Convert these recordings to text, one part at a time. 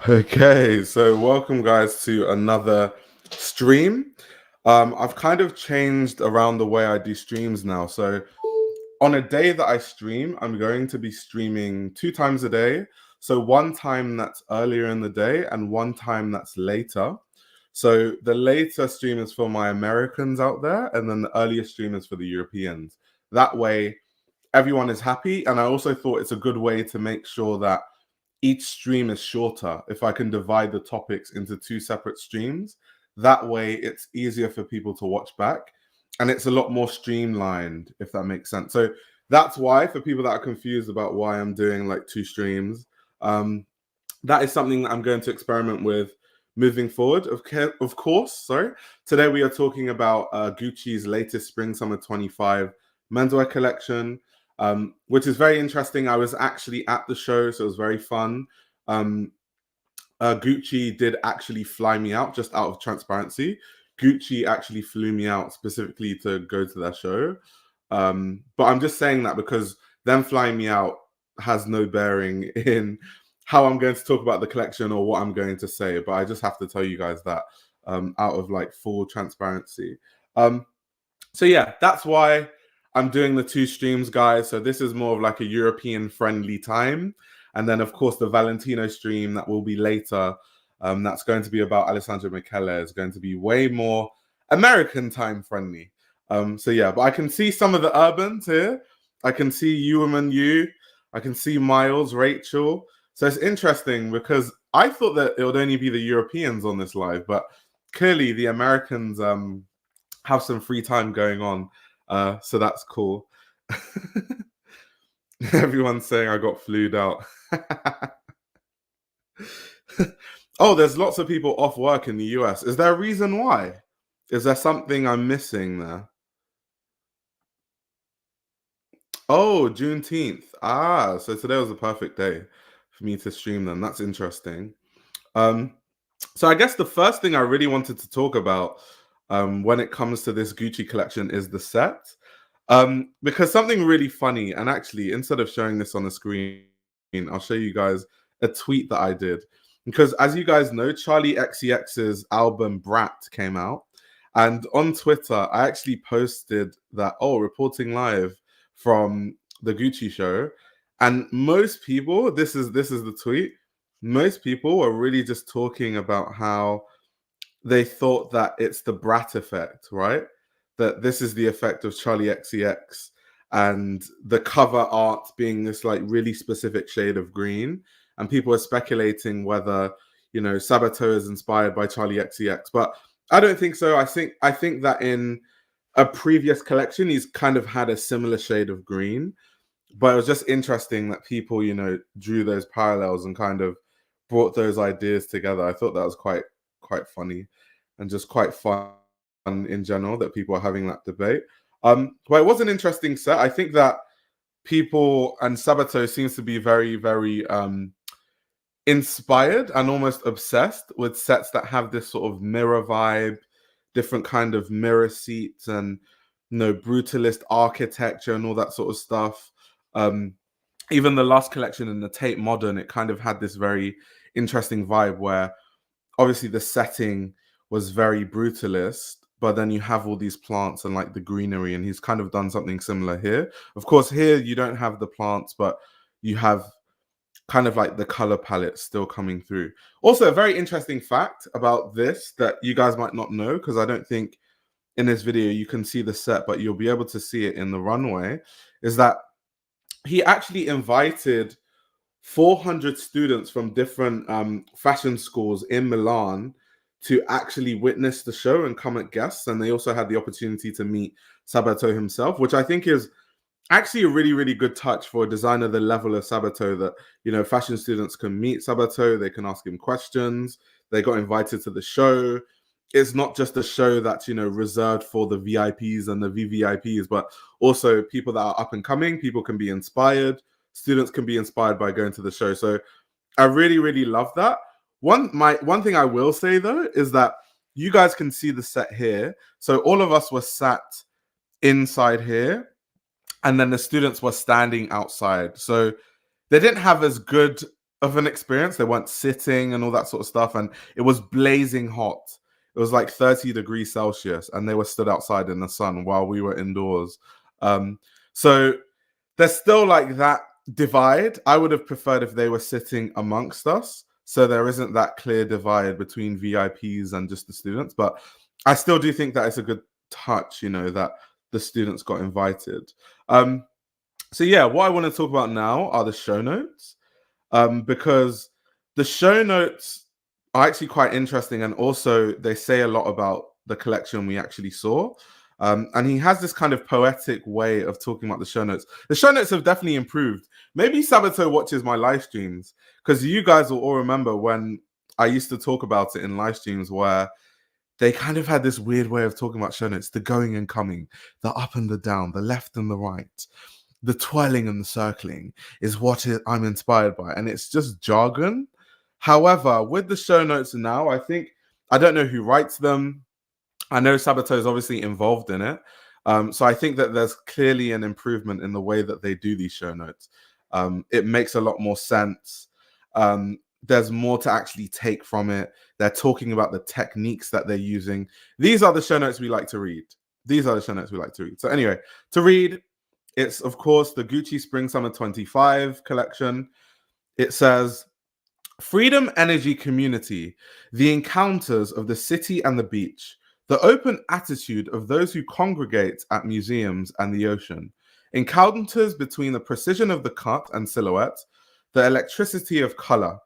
Okay, so welcome guys to another stream. I've kind of changed around the way I do streams now. So on a day that I stream, I'm going to be streaming 2 times a day. So one time that's earlier in the day and one time that's later. So the later stream is for my Americans out there, and then the earlier stream is for the Europeans. That way, everyone is happy. And I also thought it's a good way to make sure that each stream is shorter if I can divide the topics into 2 separate streams. That way it's easier for people to watch back and it's a lot more streamlined, if that makes sense. So that's why, for people that are confused about why I'm doing like 2 streams, that is something that I'm going to experiment with moving forward. Of course, sorry. Today we are talking about Gucci's latest Spring Summer 25 menswear collection, which is very interesting. I was actually at the show, so it was very fun. Gucci did actually fly me out, just out of transparency. Gucci actually flew me out specifically to go to their show. But I'm just saying that because them flying me out has no bearing in how I'm going to talk about the collection or what I'm going to say. But I just have to tell you guys that out of like full transparency. So yeah, that's why I'm doing the 2 streams, guys. So this is more of like a European friendly time. And then of course the Valentino stream that will be later, that's going to be about Alessandro Michele, is going to be way more American time friendly. So yeah, but I can see some of the urbans here. I can see you and you. I can see Miles, Rachel. So it's interesting because I thought that it would only be the Europeans on this live, but clearly the Americans have some free time going on. So that's cool. Everyone's saying I got flued out. Oh, there's lots of people off work in the US. Is there a reason why? Is there something I'm missing there? Oh, Juneteenth. Ah, so today was the perfect day for me to stream them. That's interesting. So I guess the first thing I really wanted to talk about when it comes to this Gucci collection is the set. Because something really funny, and actually, instead of showing this on the screen, I'll show you guys a tweet that I did. Because as you guys know, Charlie XCX's album Brat came out. And on Twitter, I actually posted that, reporting live from the Gucci show. And most people, this is the tweet, most people were really just talking about how they thought that it's the Brat effect, right? That this is the effect of Charlie XCX and the cover art being this like really specific shade of green. And people are speculating whether, Sabato is inspired by Charlie XCX. But I don't think so. I think that in a previous collection, he's kind of had a similar shade of green. But it was just interesting that people, drew those parallels and kind of brought those ideas together. I thought that was quite funny and just quite fun in general that people are having that debate. But it was an interesting set. I think that people and Sabato seems to be very, very inspired and almost obsessed with sets that have this sort of mirror vibe, different kind of mirror seats and brutalist architecture and all that sort of stuff. Even the last collection in the Tate Modern, it kind of had this very interesting vibe where obviously the setting was very brutalist, but then you have all these plants and like the greenery, and he's kind of done something similar here. Of course, here you don't have the plants, but you have kind of like the color palette still coming through. Also, a very interesting fact about this that you guys might not know, because I don't think in this video you can see the set, but you'll be able to see it in the runway, is that he actually invited 400 students from different fashion schools in Milan to actually witness the show and come as guests. And they also had the opportunity to meet Sabato himself, which I think is actually a really, really good touch for a designer the level of Sabato, that, fashion students can meet Sabato, they can ask him questions, they got invited to the show. It's not just a show that's, reserved for the VIPs and the VVIPs, but also people that are up and coming. People can be inspired. Students can be inspired by going to the show. So I really, really love that. One thing I will say, though, is that you guys can see the set here. So all of us were sat inside here, and then the students were standing outside. So they didn't have as good of an experience. They weren't sitting and all that sort of stuff. And it was blazing hot. It was like 30 degrees Celsius, and they were stood outside in the sun while we were indoors. So there's still like that divide. I would have preferred if they were sitting amongst us, so there isn't that clear divide between VIPs and just the students. But I still do think that it's a good touch, you know, that the students got invited. So yeah, what I want to talk about now are the show notes, because the show notes are actually quite interesting, and also they say a lot about the collection we actually saw. And he has this kind of poetic way of talking about the show notes. The show notes have definitely improved. Maybe Sabato watches my live streams, because you guys will all remember when I used to talk about it in live streams where they kind of had this weird way of talking about show notes, the going and coming, the up and the down, the left and the right, the twirling and the circling is what I'm inspired by. And it's just jargon. However, with the show notes now, I don't know who writes them. I know Sabato is obviously involved in it. So I think that there's clearly an improvement in the way that they do these show notes. It makes a lot more sense. There's more to actually take from it. They're talking about the techniques that they're using. These are the show notes we like to read. So anyway, to read, it's, of course, the Gucci Spring Summer 25 collection. It says, freedom, energy, community, the encounters of the city and the beach, the open attitude of those who congregate at museums and the ocean, encounters between the precision of the cut and silhouette, the electricity of color.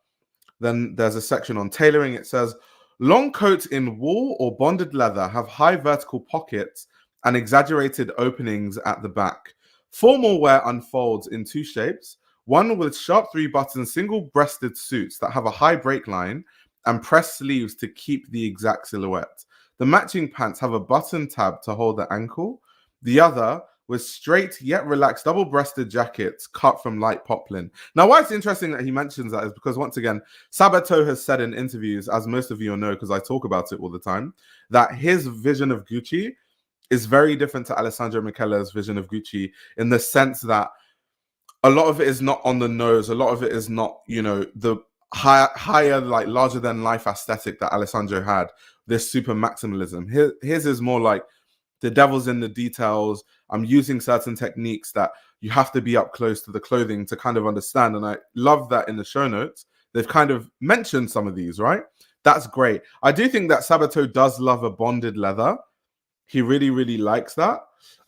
Then there's a section on tailoring. It says, long coats in wool or bonded leather have high vertical pockets and exaggerated openings at the back. Formal wear unfolds in two shapes, one with sharp 3-button single-breasted suits that have a high break line and pressed sleeves to keep the exact silhouette. The matching pants have a button tab to hold the ankle. The other with straight yet relaxed double-breasted jackets cut from light poplin. Now, why it's interesting that he mentions that is because, once again, Sabato has said in interviews, as most of you will know because I talk about it all the time, that his vision of Gucci is very different to Alessandro Michele's vision of Gucci, in the sense that a lot of it is not on the nose. A lot of it is not, you know, the higher, like larger than life aesthetic that Alessandro had, this super maximalism. His is more like the devil's in the details. I'm using certain techniques that you have to be up close to the clothing to kind of understand. And I love that in the show notes, they've kind of mentioned some of these, right? That's great. I do think that Sabato does love a bonded leather. He really, really likes that.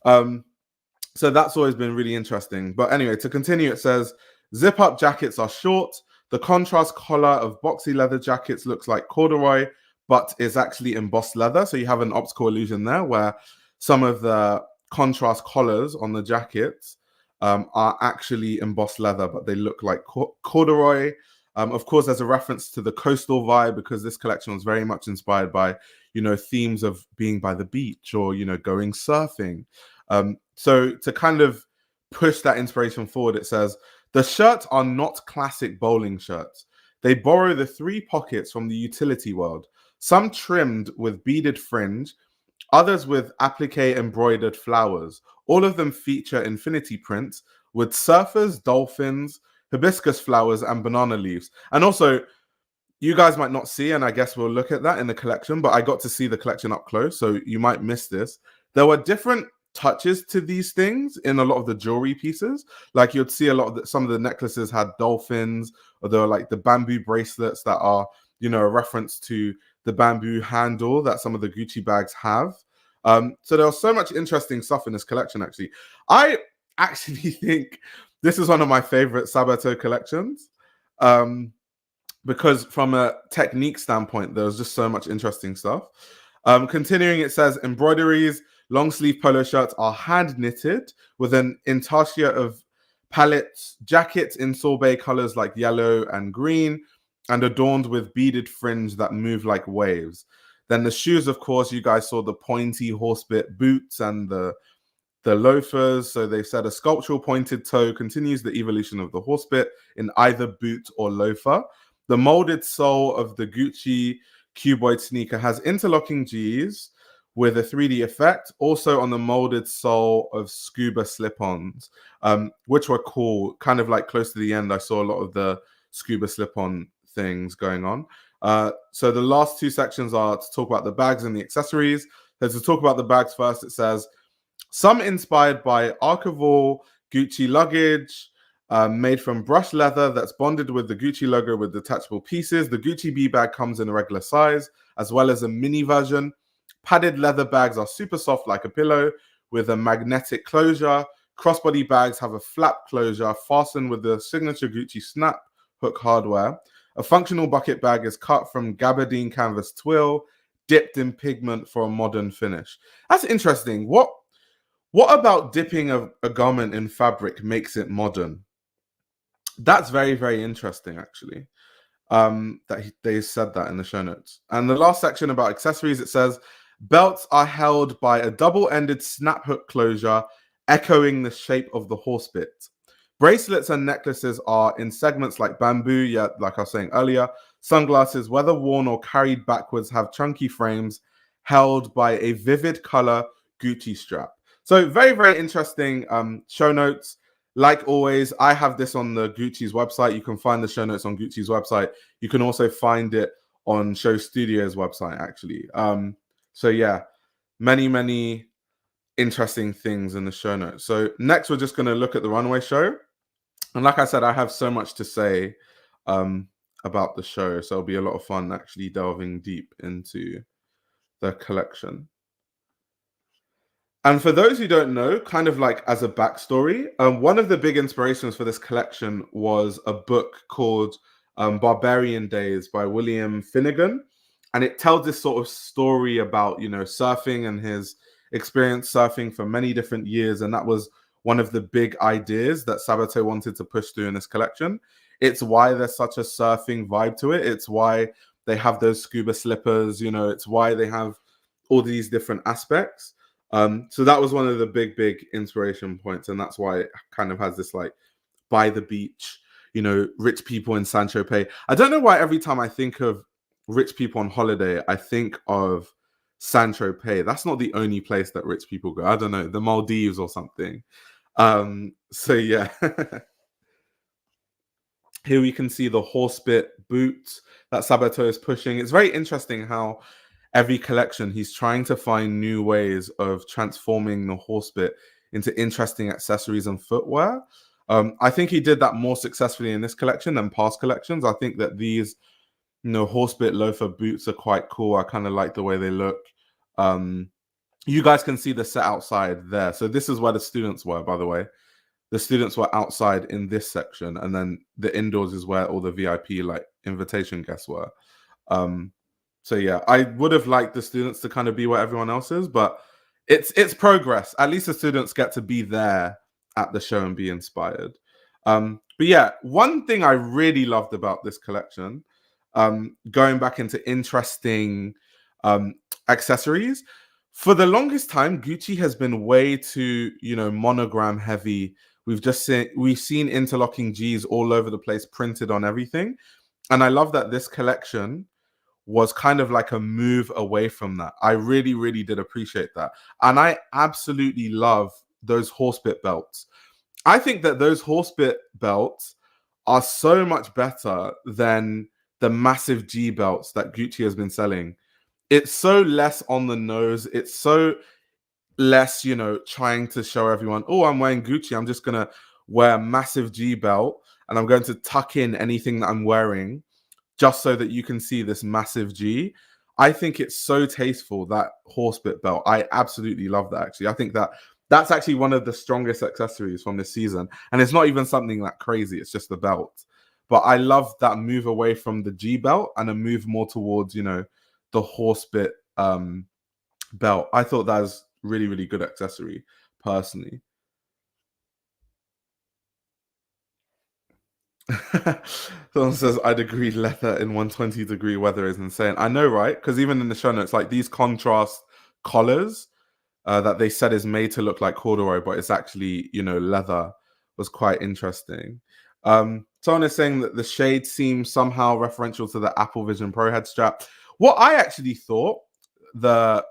So that's always been really interesting. But anyway, to continue, it says, zip-up jackets are short. The contrast collar of boxy leather jackets looks like corduroy, but is actually embossed leather. So you have an optical illusion there where some of the contrast collars on the jackets are actually embossed leather, but they look like corduroy. Of course, there's a reference to the coastal vibe, because this collection was very much inspired by, you know, themes of being by the beach or, you know, going surfing. So to kind of push that inspiration forward, it says, the shirts are not classic bowling shirts. They borrow the 3 pockets from the utility world, some trimmed with beaded fringe, others with applique embroidered flowers. All of them feature infinity prints with surfers, dolphins, hibiscus flowers, and banana leaves. And also, you guys might not see, and I guess we'll look at that in the collection, but I got to see the collection up close, so you might miss this. There were different touches to these things in a lot of the jewelry pieces. Like, you'd see a lot of some of the necklaces had dolphins, or there were like the bamboo bracelets that are, you know, a reference to the bamboo handle that some of the Gucci bags have. So there was so much interesting stuff in this collection, actually. I actually think this is one of my favorite Sabato collections, because from a technique standpoint, there was just so much interesting stuff. Continuing, it says, embroideries, long sleeve polo shirts are hand knitted with an intarsia of palettes, jackets in sorbet colors like yellow and green, and adorned with beaded fringe that move like waves. Then the shoes, of course, you guys saw the pointy horsebit boots and the loafers. So they said a sculptural pointed toe continues the evolution of the horsebit in either boot or loafer. The molded sole of the Gucci cuboid sneaker has interlocking G's with a 3D effect. Also on the molded sole of scuba slip-ons, which were cool. Kind of like close to the end, I saw a lot of the scuba slip-on things going on. So the last two sections are to talk about the bags and the accessories. So to talk about the bags first, it says, some inspired by archival Gucci luggage, made from brushed leather that's bonded with the Gucci logo with detachable pieces. The Gucci B bag comes in a regular size, as well as a mini version. Padded leather bags are super soft like a pillow with a magnetic closure. Crossbody bags have a flap closure fastened with the signature Gucci snap hook hardware. A functional bucket bag is cut from gabardine canvas twill, dipped in pigment for a modern finish. That's interesting. What about dipping a garment in fabric makes it modern? That's very, very interesting, actually. They said that in the show notes. And the last section about accessories, it says, belts are held by a double-ended snap hook closure, echoing the shape of the horse bit. Bracelets and necklaces are in segments like bamboo, yeah, like I was saying earlier. Sunglasses, whether worn or carried backwards, have chunky frames held by a vivid color Gucci strap. So very, very interesting show notes. Like always, I have this on the Gucci's website. You can find the show notes on Gucci's website. You can also find it on Show Studio's website, actually. So yeah, many, many interesting things in the show notes. So next, we're just going to look at the runway show. And like I said, I have so much to say about the show. So it'll be a lot of fun actually delving deep into the collection. And for those who don't know, kind of like as a backstory, one of the big inspirations for this collection was a book called Barbarian Days by William Finnegan. And it tells this sort of story about, surfing and his experience surfing for many different years. And that was one of the big ideas that Sabato wanted to push through in this collection. It's why there's such a surfing vibe to it. It's why they have those scuba slippers, it's why they have all these different aspects. So that was one of the big inspiration points, and that's why it kind of has this like by the beach, rich people in Saint-Tropez. I don't know why every time I think of rich people on holiday, I think of Saint-Tropez. That's not the only place that rich people go. I don't know, the Maldives or something. So yeah. Here we can see the horse bit boots that Sabato is pushing. It's very interesting how every collection he's trying to find new ways of transforming the horse bit into interesting accessories and footwear. I think he did that more successfully in this collection than past collections. I think that these, horse bit loafer boots are quite cool. I kind of like the way they look. You guys can see the set outside there. So this is where the students were, by the way. The students were outside in this section, and then the indoors is where all the VIP like invitation guests were. So yeah, I would have liked the students to kind of be where everyone else is, but it's progress. At least the students get to be there at the show and be inspired. But yeah, one thing I really loved about this collection, going back into interesting accessories, for the longest time, Gucci has been way too, monogram heavy. We've seen interlocking G's all over the place, printed on everything. And I love that this collection was kind of like a move away from that. I really, really did appreciate that. And I absolutely love those horse bit belts. I think that those horse bit belts are so much better than the massive G belts that Gucci has been selling. It's so less on the nose. It's so less, trying to show everyone, oh, I'm wearing Gucci. I'm just going to wear a massive G belt and I'm going to tuck in anything that I'm wearing just so that you can see this massive G. I think it's so tasteful, that horse bit belt. I absolutely love that, actually. I think that that's actually one of the strongest accessories from this season. And it's not even something that crazy. It's just the belt. But I love that move away from the G belt and a move more towards, the horse bit belt. I thought that was really, really good accessory, personally. Someone says, I'd agree, leather in 120-degree weather is insane. I know, right? Because even in the show notes, like these contrast collars that they said is made to look like corduroy, but it's actually, leather, was quite interesting. Someone is saying that the shade seems somehow referential to the Apple Vision Pro head strap. What I actually thought the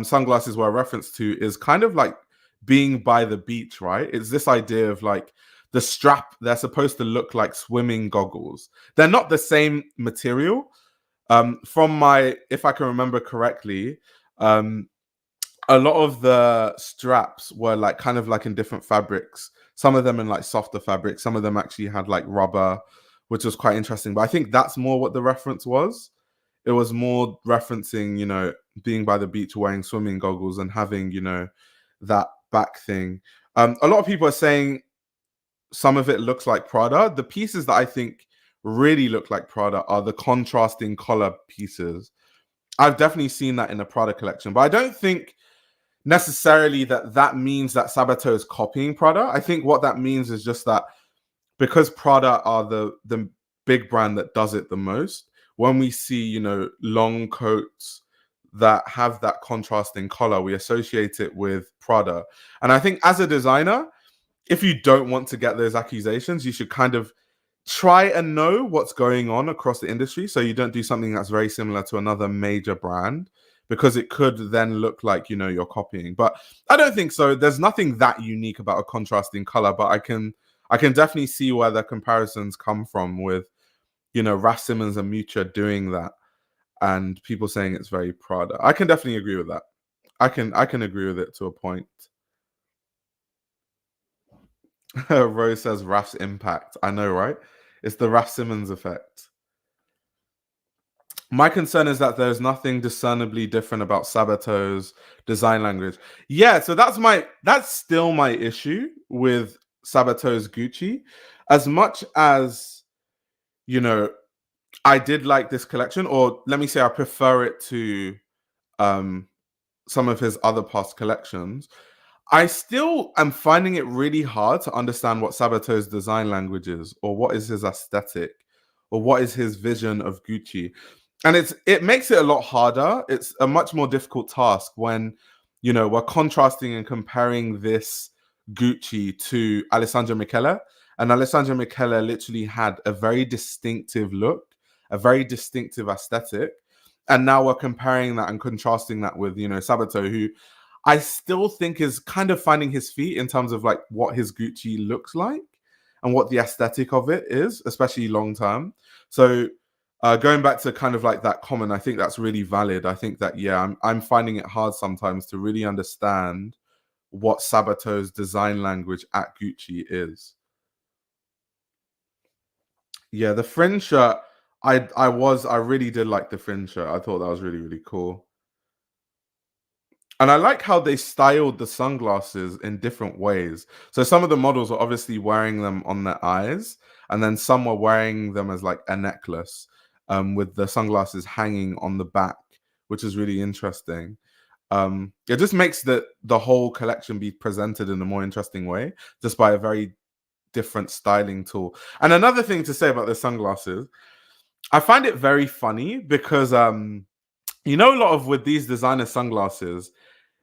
sunglasses were a reference to is kind of like being by the beach, right? It's this idea of like the strap, they're supposed to look like swimming goggles. They're not the same material. If I can remember correctly, a lot of the straps were like kind of like in different fabrics. Some of them in like softer fabrics. Some of them actually had like rubber, which was quite interesting. But I think that's more what the reference was. It was more referencing, being by the beach wearing swimming goggles and having, that back thing. A lot of people are saying some of it looks like Prada. The pieces that I think really look like Prada are the contrasting color pieces. I've definitely seen that in the Prada collection, but I don't think necessarily that means that Sabato is copying Prada. I think what that means is just that because Prada are the big brand that does it the most, when we see, long coats that have that contrasting color, we associate it with Prada. And I think as a designer, if you don't want to get those accusations, you should kind of try and know what's going on across the industry so you don't do something that's very similar to another major brand, because it could then look like, you're copying. But I don't think so. There's nothing that unique about a contrasting color, but I can definitely see where the comparisons come from with, Raf Simons and Mucha doing that and people saying it's very Prada. I can definitely agree with that. I can agree with it to a point. Rose says Raf's impact. I know, right? It's the Raf Simons effect. My concern is that there's nothing discernibly different about Sabato's design language. Yeah, so that's still my issue with Sabato's Gucci. As much as, I did like this collection, or let me say I prefer it to some of his other past collections, I still am finding it really hard to understand what Sabato's design language is, or what is his aesthetic, or what is his vision of Gucci. And it makes it a lot harder. It's a much more difficult task when, we're contrasting and comparing this Gucci to Alessandro Michele. And Alessandro Michele literally had a very distinctive look, a very distinctive aesthetic. And now we're comparing that and contrasting that with, Sabato, who I still think is kind of finding his feet in terms of like what his Gucci looks like and what the aesthetic of it is, especially long term. So going back to kind of like that comment, I think that's really valid. I think that, yeah, I'm finding it hard sometimes to really understand what Sabato's design language at Gucci is. Yeah, the fringe shirt, I really did like the fringe shirt. I thought that was really, really cool. And I like how they styled the sunglasses in different ways. So some of the models were obviously wearing them on their eyes, and then some were wearing them as like a necklace, with the sunglasses hanging on the back, which is really interesting. It just makes the whole collection be presented in a more interesting way, just by a very different styling tool. And another thing to say about the sunglasses, I find it very funny because a lot of with these designer sunglasses,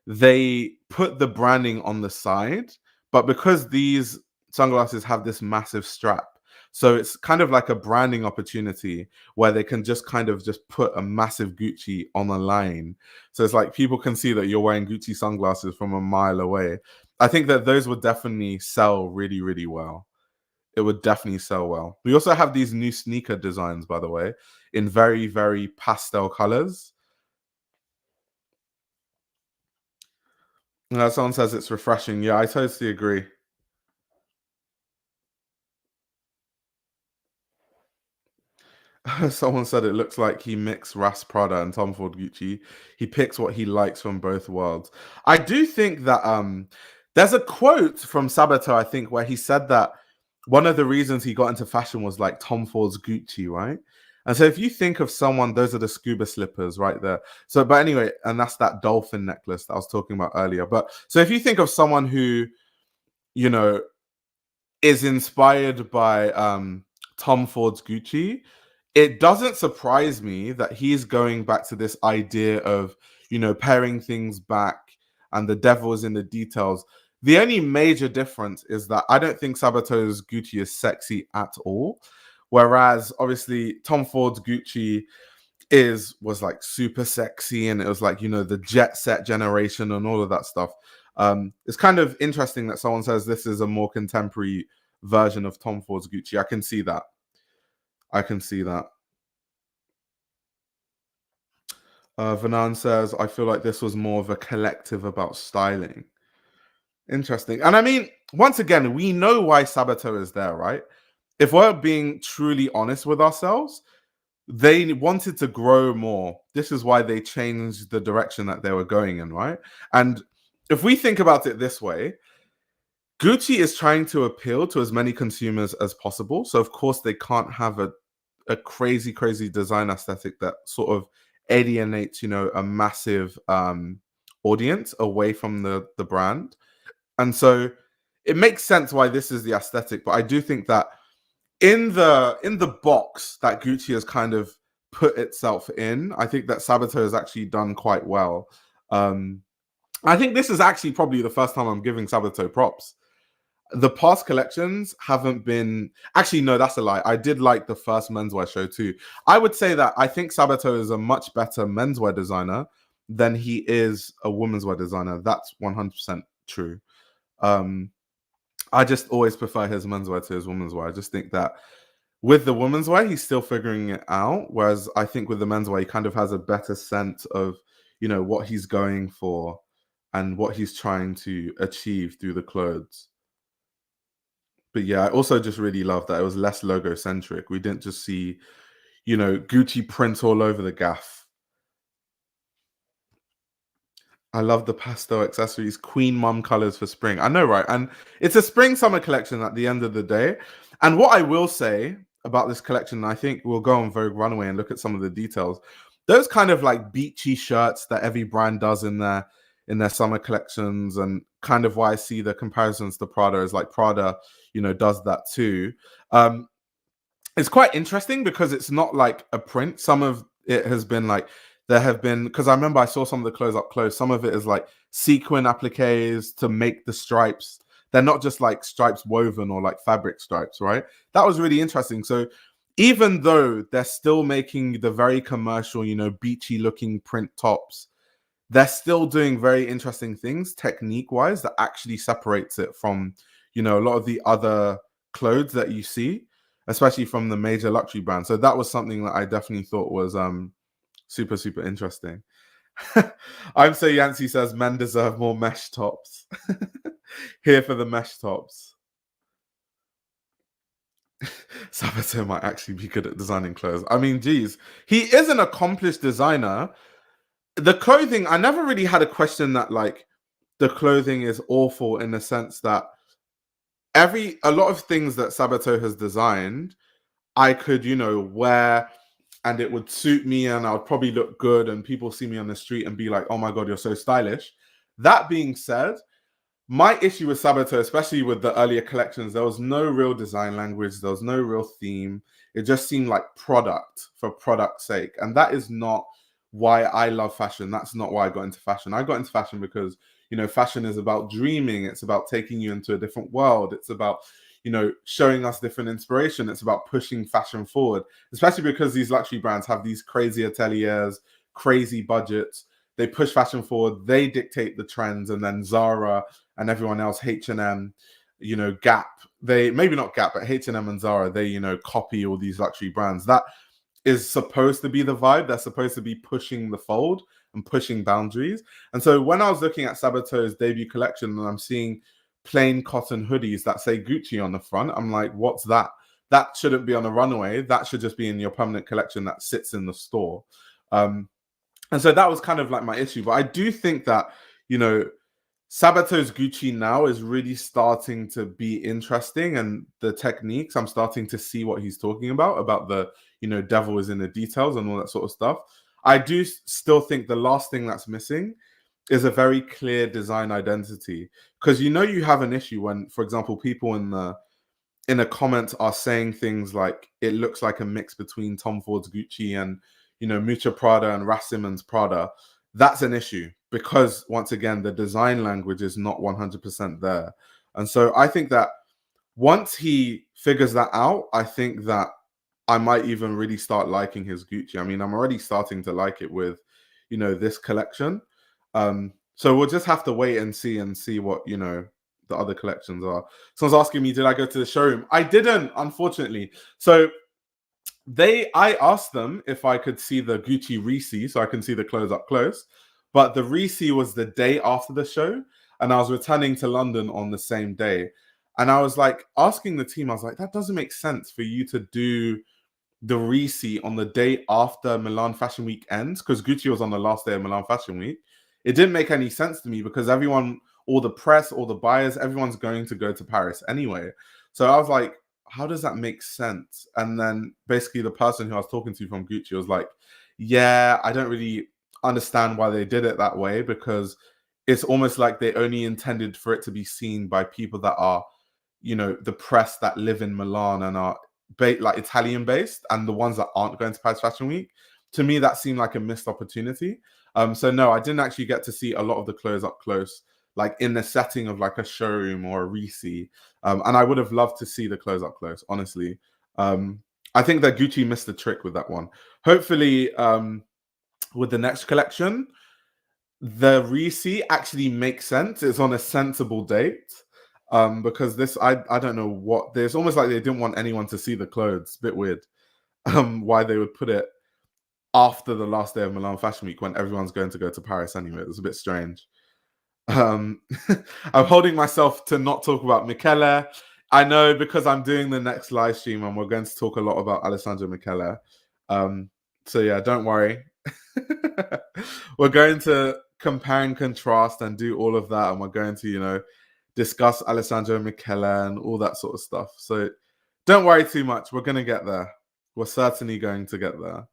they put the branding on the side, but because these sunglasses have this massive strap, so it's kind of like a branding opportunity where they can just kind of just put a massive Gucci on a line. So it's like people can see that you're wearing Gucci sunglasses from a mile away. I think that those would definitely sell really, really well. It would definitely sell well. We also have these new sneaker designs, by the way, in very, very pastel colors. Someone says it's refreshing. Yeah, I totally agree. Someone said it looks like he mixed Ras Prada and Tom Ford Gucci. He picks what he likes from both worlds. I do think that there's a quote from Sabato, I think, where he said that one of the reasons he got into fashion was like Tom Ford's Gucci, right? And so if you think of someone, those are the scuba slippers right there. So, but anyway, and that's that dolphin necklace that I was talking about earlier. But so if you think of someone who, you know, is inspired by Tom Ford's Gucci, it doesn't surprise me that he's going back to this idea of, paring things back and the devil is in the details. The only major difference is that I don't think Sabato's Gucci is sexy at all. Whereas obviously Tom Ford's Gucci was like super sexy, and it was like, the jet set generation and all of that stuff. It's kind of interesting that someone says this is a more contemporary version of Tom Ford's Gucci. I can see that. I can see that. Vanan says, I feel like this was more of a collective about styling. Interesting. And I mean, once again, we know why Sabato is there, right? If we're being truly honest with ourselves, they wanted to grow more. This is why they changed the direction that they were going in, right? And if we think about it this way, Gucci is trying to appeal to as many consumers as possible. So, of course, they can't have a crazy, crazy design aesthetic that sort of alienates, a massive audience away from the brand. And so it makes sense why this is the aesthetic. But I do think that in the box that Gucci has kind of put itself in, I think that Sabato has actually done quite well. I think this is actually probably the first time I'm giving Sabato props. The past collections haven't been... Actually, no, that's a lie. I did like the first menswear show too. I would say that I think Sabato is a much better menswear designer than he is a womenswear designer. That's 100% true. I just always prefer his menswear to his womenswear. I just think that with the womenswear, he's still figuring it out. Whereas I think with the menswear, he kind of has a better sense of, what he's going for and what he's trying to achieve through the clothes. But yeah, I also just really love that it was less logo centric. We didn't just see, Gucci print all over the gaff. I love the pastel accessories, Queen Mum colors for spring. I know, right? And it's a spring summer collection at the end of the day. And what I will say about this collection, I think we'll go on Vogue Runway and look at some of the details. Those kind of like beachy shirts that every brand does in their summer collections, and kind of why I see the comparisons to Prada is like Prada, does that too. It's quite interesting because it's not like a print. Some of it has been like, there have been, because I remember I saw some of the clothes up close. Some of it is like sequin appliques to make the stripes. They're not just like stripes woven or like fabric stripes, right? That was really interesting. So even though they're still making the very commercial, beachy looking print tops, they're still doing very interesting things technique wise that actually separates it from, a lot of the other clothes that you see, especially from the major luxury brands. So that was something that I definitely thought was super, super interesting. I'm so Yancey says men deserve more mesh tops. Here for the mesh tops. Sabato might actually be good at designing clothes. I mean, geez, he is an accomplished designer. The clothing, I never really had a question that like the clothing is awful in the sense that a lot of things that Sabato has designed, I could, wear and it would suit me and I would probably look good and people see me on the street and be like, oh my God, you're so stylish. That being said, my issue with Sabato, especially with the earlier collections, there was no real design language. There was no real theme. It just seemed like product for product's sake. And that is not why I love fashion. That's not why I got into fashion. I got into fashion because, fashion is about dreaming. It's about taking you into a different world. It's about, showing us different inspiration. It's about pushing fashion forward, especially because these luxury brands have these crazy ateliers, crazy budgets. They push fashion forward. They dictate the trends, and then Zara and everyone else, H&M, Gap. They maybe not Gap, but H&M and Zara. They copy all these luxury brands. That is supposed to be the vibe. They're supposed to be pushing the fold and pushing boundaries. And so when I was looking at Sabato's debut collection and I'm seeing plain cotton hoodies that say Gucci on the front, I'm like, what's that? That shouldn't be on a runway. That should just be in your permanent collection that sits in the store. And so that was kind of like my issue. But I do think that, Sabato's Gucci now is really starting to be interesting, and the techniques, I'm starting to see what he's talking about the, devil is in the details and all that sort of stuff. I do still think the last thing that's missing is a very clear design identity, because you have an issue when, for example, people in the comments are saying things like it looks like a mix between Tom Ford's Gucci and Miuccia Prada and Raf Simons Prada. That's an issue because, once again, the design language is not 100% there. And so I think that once he figures that out, I think that I might even really start liking his Gucci. I mean, I'm already starting to like it with, this collection. So we'll just have to wait and see what, the other collections are. Someone's asking me, did I go to the showroom? I didn't, unfortunately. So I asked them if I could see the Gucci Reese, so I can see the clothes up close. But the Reese was the day after the show, and I was returning to London on the same day. And I was like asking the team, I was like, that doesn't make sense for you to do the Reese on the day after Milan Fashion Week ends, because Gucci was on the last day of Milan Fashion Week. It didn't make any sense to me because everyone, all the press, all the buyers, everyone's going to go to Paris anyway. So I was like, how does that make sense? And then basically the person who I was talking to from Gucci was like, yeah, I don't really understand why they did it that way, because it's almost like they only intended for it to be seen by people that are, you know, the press that live in Milan and are like Italian based, and the ones that aren't going to Paris Fashion Week. To me, that seemed like a missed opportunity. So no, I didn't actually get to see a lot of the clothes up close, like in the setting of like a showroom or a Reese. And I would have loved to see the clothes up close, honestly. I think that Gucci missed the trick with that one. Hopefully, with the next collection, the Reese actually makes sense. It's on a sensible date. Because this, I don't know what, it's almost like they didn't want anyone to see the clothes. Bit weird. Why they would put it after the last day of Milan Fashion Week when everyone's going to go to Paris anyway. It was a bit strange. I'm holding myself to not talk about Michele. I know, because I'm doing the next live stream and we're going to talk a lot about Alessandro Michele. So yeah, don't worry. We're going to compare and contrast and do all of that, and we're going to, you know, discuss Alessandro Michele and all that sort of stuff. So don't worry too much. We're going to get there. We're certainly going to get there.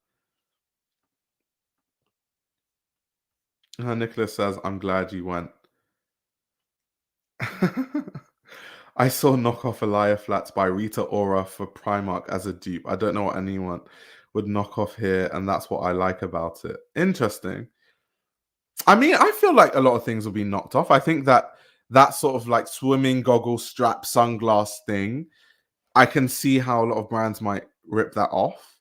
Nicholas says, I'm glad you went. I saw knockoff Elia flats by Rita Ora for Primark as a dupe. I don't know what anyone would knock off here, and that's what I like about it. Interesting. I mean, I feel like a lot of things will be knocked off. I think that sort of like swimming goggle strap sunglass thing, I can see how a lot of brands might rip that off.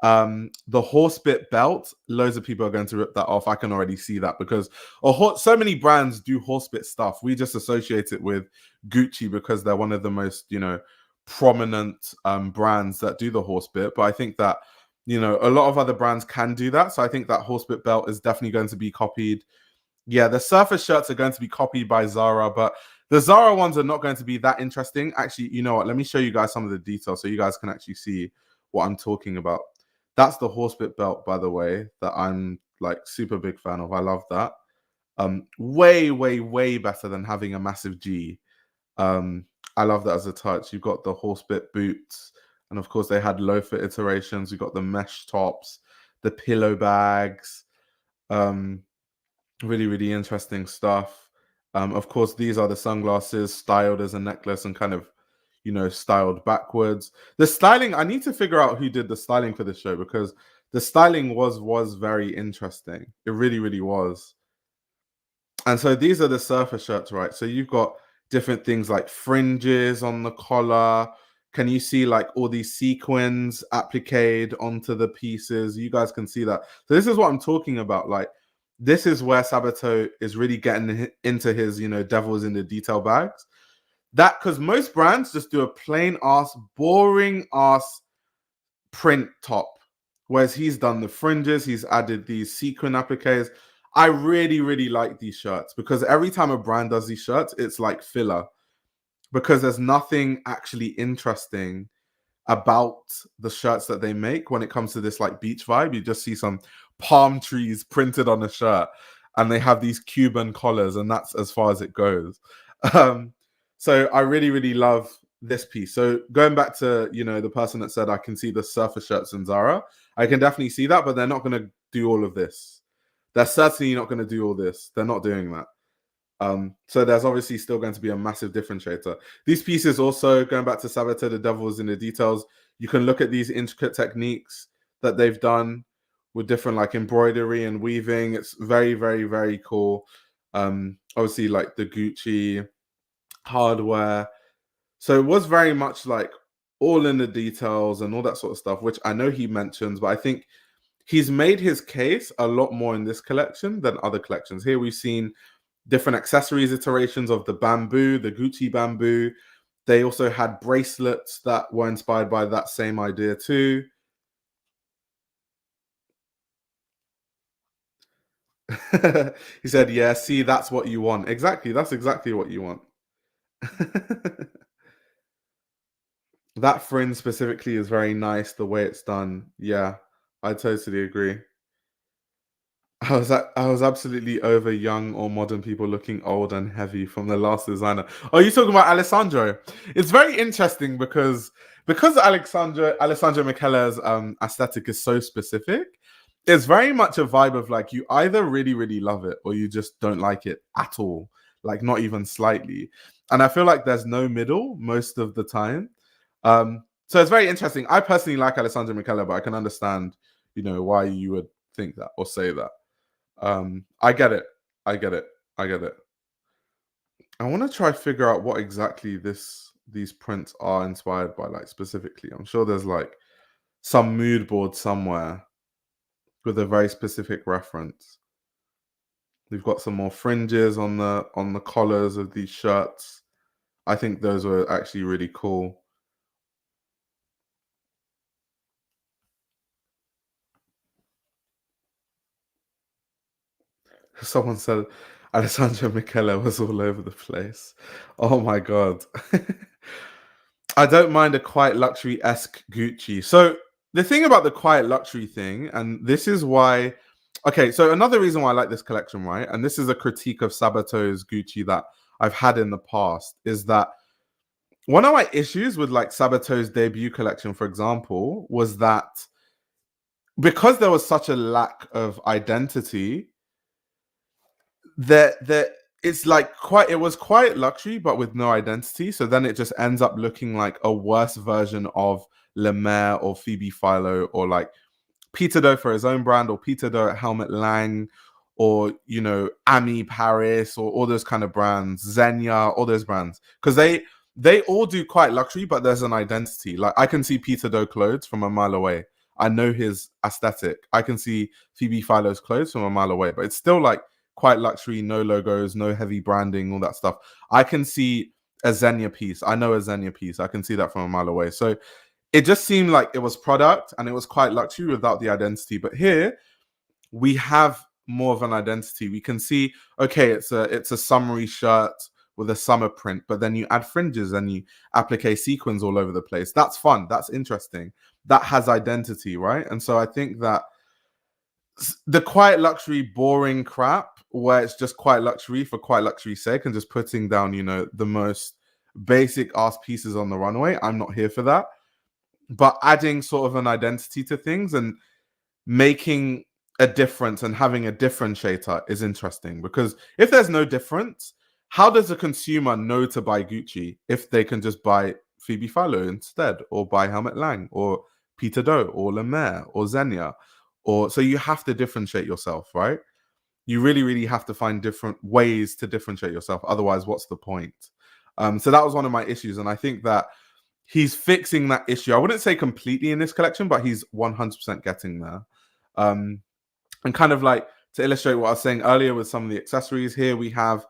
The horsebit belt, loads of people are going to rip that off. I can already see that, because so many brands do horsebit stuff. We just associate it with Gucci because they're one of the most, you know, prominent brands that do the horsebit. But I think that, you know, a lot of other brands can do that. So I think that horsebit belt is definitely going to be copied. Yeah, the surfer shirts are going to be copied by Zara, but the Zara ones are not going to be that interesting. Actually, you know what? Let me show you guys some of the details so you guys can actually see what I'm talking about. That's the horsebit belt, by the way, that I'm like super big fan of. I love that. Way, way, way better than having a massive G. I love that as a touch. You've got the horsebit boots, and of course they had loafer iterations. You've got the mesh tops, the pillow bags. Really, really interesting stuff. Of course, these are the sunglasses styled as a necklace and kind of, you know, styled backwards. The styling, I need to figure out who did the styling for this show, because the styling was very interesting. It really, really was. And so these are the surfer shirts, right? So you've got different things like fringes on the collar. Can you see like all these sequins appliqued onto the pieces? You guys can see that. So this is what I'm talking about. Like, this is where Sabato is really getting into his, you know, devils in the detail bags. That, because most brands just do a plain ass, boring ass print top, whereas he's done the fringes, he's added these sequin appliques. I really, really like these shirts, because every time a brand does these shirts, it's like filler, because there's nothing actually interesting about the shirts that they make when it comes to this like beach vibe. You just see some palm trees printed on a shirt, and they have these Cuban collars, and that's as far as it goes. So I really, really love this piece. So going back to, you know, the person that said I can see the surfer shirts in Zara, I can definitely see that, but they're not going to do all of this. They're certainly not going to do all this. They're not doing that. So there's obviously still going to be a massive differentiator. These pieces also, going back to Sabato, the devil's in the details, you can look at these intricate techniques that they've done with different like embroidery and weaving. It's very, very, very cool. Obviously like the Gucci hardware. So it was very much like all in the details and all that sort of stuff, which I know he mentions, but I think he's made his case a lot more in this collection than other collections. Here we've seen different accessories iterations of the bamboo, the Gucci bamboo. They also had bracelets that were inspired by that same idea too. He said, yeah, see, that's what you want. Exactly. That's exactly what you want. That fringe specifically is very nice, the way it's done. Yeah, I totally agree. I was absolutely over young or modern people looking old and heavy from the last designer. Oh, you talking about Alessandro? It's very interesting because Alessandro Michele's aesthetic is so specific. It's very much a vibe of like you either really really love it or you just don't like it at all, like not even slightly. And I feel like there's no middle most of the time. So it's very interesting. I personally like Alessandro Michele, but I can understand, why you would think that or say that. I get it. I get it. I get it. I want to try figure out what exactly these prints are inspired by, like specifically. I'm sure there's like some mood board somewhere with a very specific reference. We've got some more fringes on the collars of these shirts. I think those were actually really cool. Someone said Alessandro Michele was all over the place. Oh my god. I don't mind a quiet luxury-esque Gucci. So the thing about the quiet luxury thing, and this is why okay, so another reason why I like this collection, right? And this is a critique of Sabato's Gucci that I've had in the past, is that one of my issues with like Sabato's debut collection, for example, was that because there was such a lack of identity, that it's like quite it was quite luxury but with no identity, so then it just ends up looking like a worse version of Le Mer or Phoebe Philo or like Peter Doe for his own brand or Peter Doe at Helmut Lang or Ami Paris or all those kind of brands, Xenia, all those brands, because they all do quite luxury but there's an identity. Like I can see Peter Doe clothes from a mile away. I know his aesthetic. I can see Phoebe Philo's clothes from a mile away, but it's still like quite luxury, no logos, no heavy branding, all that stuff. I can see a Xenia piece. I know a Xenia piece. I can see that from a mile away. So it just seemed like it was product and it was quite luxury without the identity. But here we have more of an identity. We can see, okay, it's a summery shirt with a summer print, but then you add fringes and you applique sequins all over the place. That's fun. That's interesting. That has identity, right? And so I think that the quiet luxury boring crap where it's just quite luxury for quite luxury's sake and just putting down the most basic ass pieces on the runway, I'm not here for that. But adding sort of an identity to things and making a difference and having a differentiator is interesting, because if there's no difference, how does a consumer know to buy Gucci if they can just buy Phoebe Philo instead, or buy Helmut Lang or Peter Doe or Le Mer or Xenia? Or so you have to differentiate yourself, right? You really, really have to find different ways to differentiate yourself. Otherwise, what's the point? So that was one of my issues, and I think that he's fixing that issue. I wouldn't say completely in this collection, but he's 100% getting there. And kind of like to illustrate what I was saying earlier with some of the accessories, here we have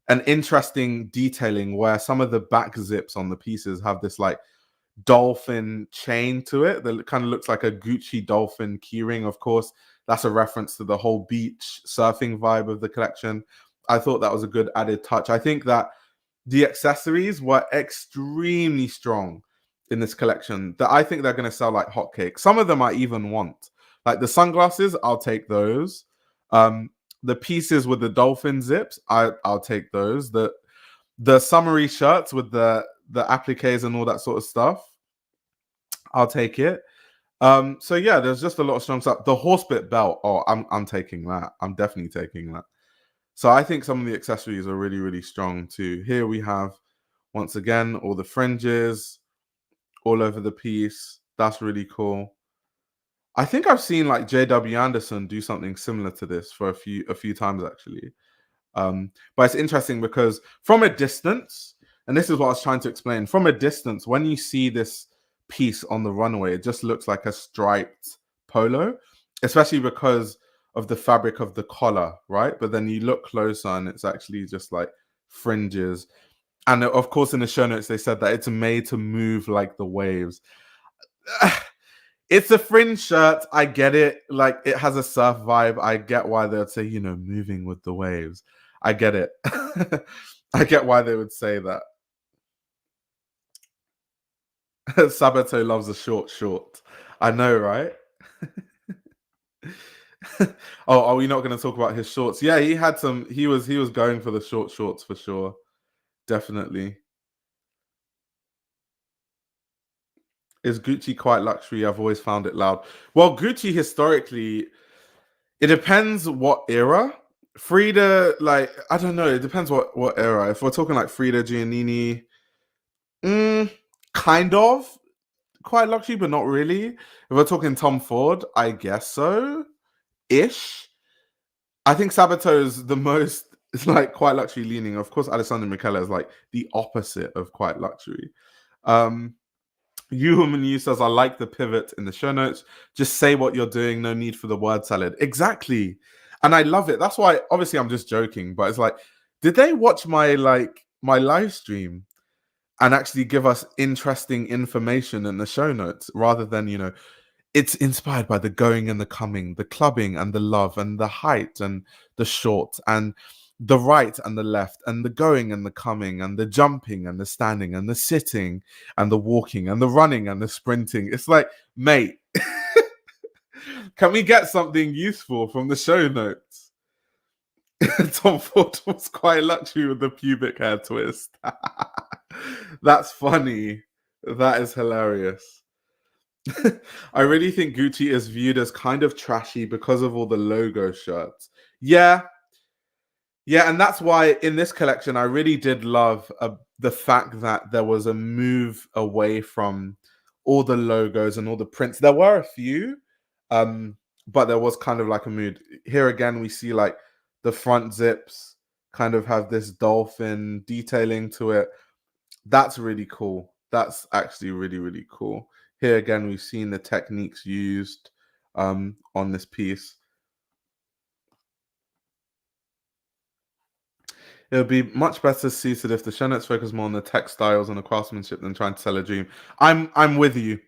an interesting detailing where some of the back zips on the pieces have this like dolphin chain to it that kind of looks like a Gucci dolphin keyring. Of course, that's a reference to the whole beach surfing vibe of the collection. I thought that was a good added touch. I think that the accessories were extremely strong in this collection, that I think they're going to sell like hotcakes. Some of them I even want. Like the sunglasses, I'll take those. The pieces with the dolphin zips, I'll take those. The summery shirts with the appliques and all that sort of stuff, I'll take it. So yeah, there's just a lot of strong stuff. The horsebit belt, oh, I'm taking that. I'm definitely taking that. So I think some of the accessories are really, really strong too. Here we have, once again, all the fringes all over the piece. That's really cool. I think I've seen like JW Anderson do something similar to this for a few times actually. But it's interesting because from a distance, and this is what I was trying to explain, from a distance, when you see this piece on the runway, it just looks like a striped polo, especially because of the fabric of the collar, right? But then you look closer and it's actually just like fringes. And of course, in the show notes, they said that it's made to move like the waves. It's a fringe shirt. I get it. Like, it has a surf vibe. I get why they would say, moving with the waves. I get it. I get why they would say that. Sabato loves a short short. I know, right? Oh, are we not going to talk about his shorts? Yeah, he had some. He was going for the short shorts for sure. Definitely. Is Gucci quite luxury? I've always found it loud. Well, Gucci historically, it depends what era. Frida, like, I don't know. It depends what era. If we're talking like Frida Giannini, mm, kind of quite luxury, but not really. If we're talking Tom Ford, I guess so, ish. I think Sabato is the most. It's like quite luxury leaning. Of course, Alessandro Michele is like the opposite of quite luxury. Um, Human You says, I like the pivot in the show notes. Just say what you're doing. No need for the word salad. Exactly. And I love it. That's why, obviously, I'm just joking, but it's like, did they watch my live stream and actually give us interesting information in the show notes rather than, it's inspired by the going and the coming, the clubbing and the love and the height and the short and the right and the left and the going and the coming and the jumping and the standing and the sitting and the walking and the running and the sprinting. It's like, mate, can we get something useful from the show notes? Tom Ford was quite luxury with the pubic hair twist. That's funny. That is hilarious. I really think Gucci is viewed as kind of trashy because of all the logo shirts. Yeah, yeah, and that's why in this collection I really did love the fact that there was a move away from all the logos and all the prints. There were a few, but there was kind of like a mood. Here again, we see like the front zips kind of have this dolphin detailing to it. That's really cool. That's actually really, really cool. Here again, we've seen the techniques used on this piece. It would be much better suited if the show notes focus more on the textiles and the craftsmanship than trying to sell a dream. I'm with you.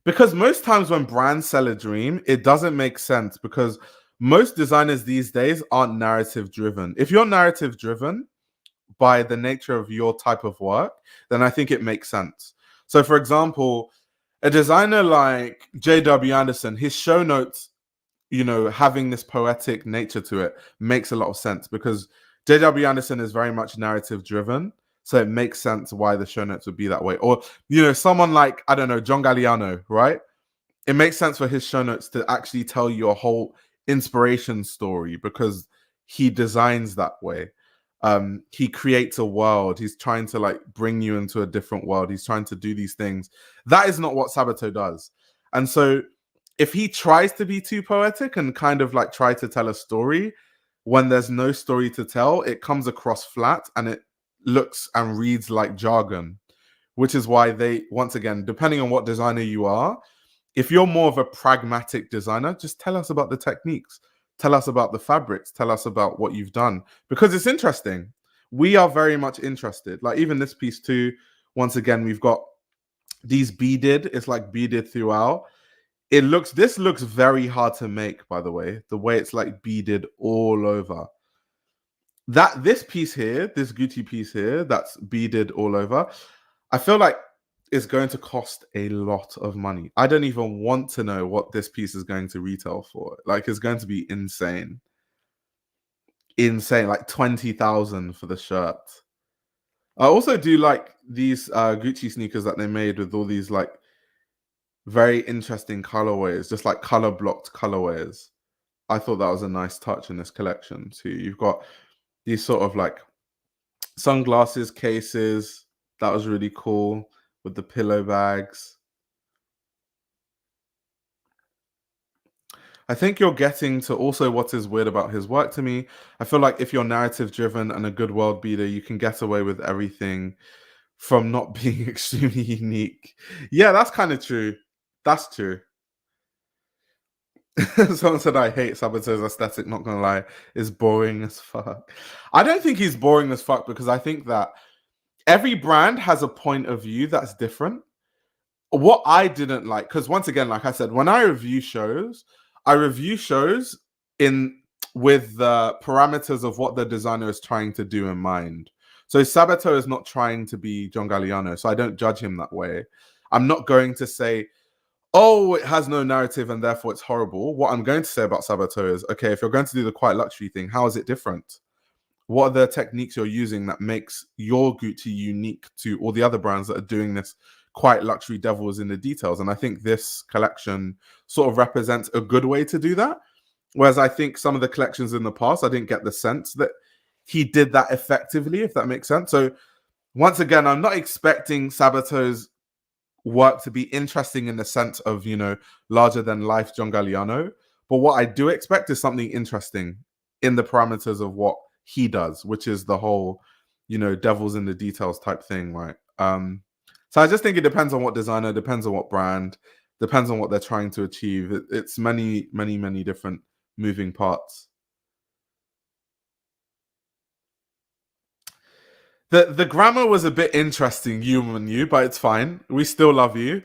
Because most times when brands sell a dream, it doesn't make sense because most designers these days aren't narrative driven. If you're narrative driven by the nature of your type of work, then I think it makes sense. So for example, a designer like J.W. Anderson, his show notes, having this poetic nature to it makes a lot of sense because J.W. Anderson is very much narrative driven. So it makes sense why the show notes would be that way. Or, someone like, I don't know, John Galliano, right? It makes sense for his show notes to actually tell you a whole inspiration story because he designs that way. He creates a world. He's trying to like bring you into a different world. He's trying to do these things. That is not what Sabato does. And so if he tries to be too poetic and kind of like try to tell a story when there's no story to tell, it comes across flat and it looks and reads like jargon, which is why they, once again, depending on what designer you are, if you're more of a pragmatic designer, just tell us about the techniques, tell us about the fabrics, tell us about what you've done, because it's interesting. We are very much interested. Like even this piece too, once again, we've got these beaded, it's like beaded throughout. This looks very hard to make, by the way, the way it's like beaded all over. This piece here, this Gucci piece here, that's beaded all over, I feel like it's going to cost a lot of money. I don't even want to know what this piece is going to retail for. Like it's going to be insane. Insane, like 20,000 for the shirt. I also do like these Gucci sneakers that they made with all these like very interesting colorways, just like color blocked colorways. I thought that was a nice touch in this collection too. You've got these sort of like sunglasses cases. That was really cool with the pillow bags. I think you're getting to also what is weird about his work to me. I feel like if you're narrative driven and a good world beater, you can get away with everything from not being extremely unique. Yeah, that's kind of true. That's true. Someone said I hate Sabato's aesthetic, not gonna lie, is boring as fuck. I don't think he's boring as fuck because I think that every brand has a point of view that's different. What I didn't like, because once again, like I said, when I review shows in with the parameters of what the designer is trying to do in mind. So Sabato is not trying to be John Galliano, so I don't judge him that way. I'm not going to say, oh, it has no narrative and therefore it's horrible. What I'm going to say about Sabato is, okay, if you're going to do the quiet luxury thing, how is it different? What are the techniques you're using that makes your Gucci unique to all the other brands that are doing this quite luxury devils in the details? And I think this collection sort of represents a good way to do that. Whereas I think some of the collections in the past, I didn't get the sense that he did that effectively, if that makes sense. So once again, I'm not expecting Sabato's work to be interesting in the sense of, larger than life John Galliano. But what I do expect is something interesting in the parameters of what he does, which is the whole, devils in the details type thing, right? So I just think it depends on what designer, depends on what brand, depends on what they're trying to achieve. It's many, many, many different moving parts. The grammar was a bit interesting, you, but it's fine. We still love you.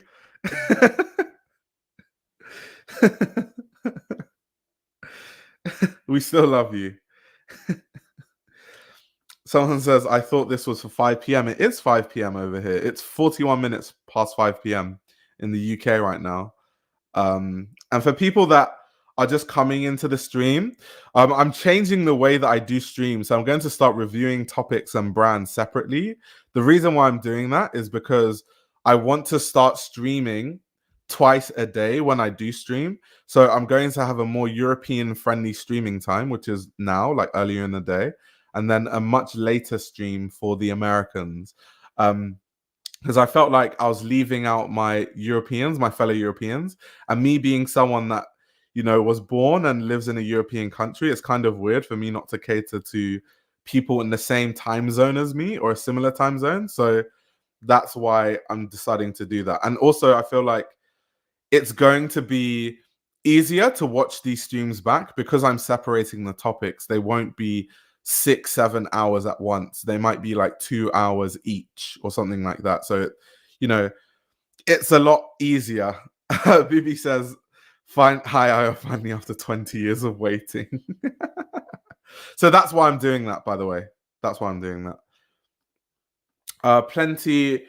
We still love you. Someone says, I thought this was for 5 p.m. It is 5 p.m. over here. It's 41 minutes past 5 p.m. in the UK right now. And for people that are just coming into the stream, I'm changing the way that I do streams. So I'm going to start reviewing topics and brands separately. The reason why I'm doing that is because I want to start streaming twice a day when I do stream. So I'm going to have a more European friendly streaming time, which is now, like earlier in the day, and then a much later stream for the Americans. Because I felt like I was leaving out my fellow Europeans, and me being someone that, was born and lives in a European country, it's kind of weird for me not to cater to people in the same time zone as me or a similar time zone. So that's why I'm deciding to do that. And also, I feel like it's going to be easier to watch these streams back because I'm separating the topics. They won't be 6-7 hours at once. They might be like 2 hours each or something like that. So, it's a lot easier. Bibi says, hi, finally after 20 years of waiting. So that's why I'm doing that, by the way. That's why I'm doing that. Plenty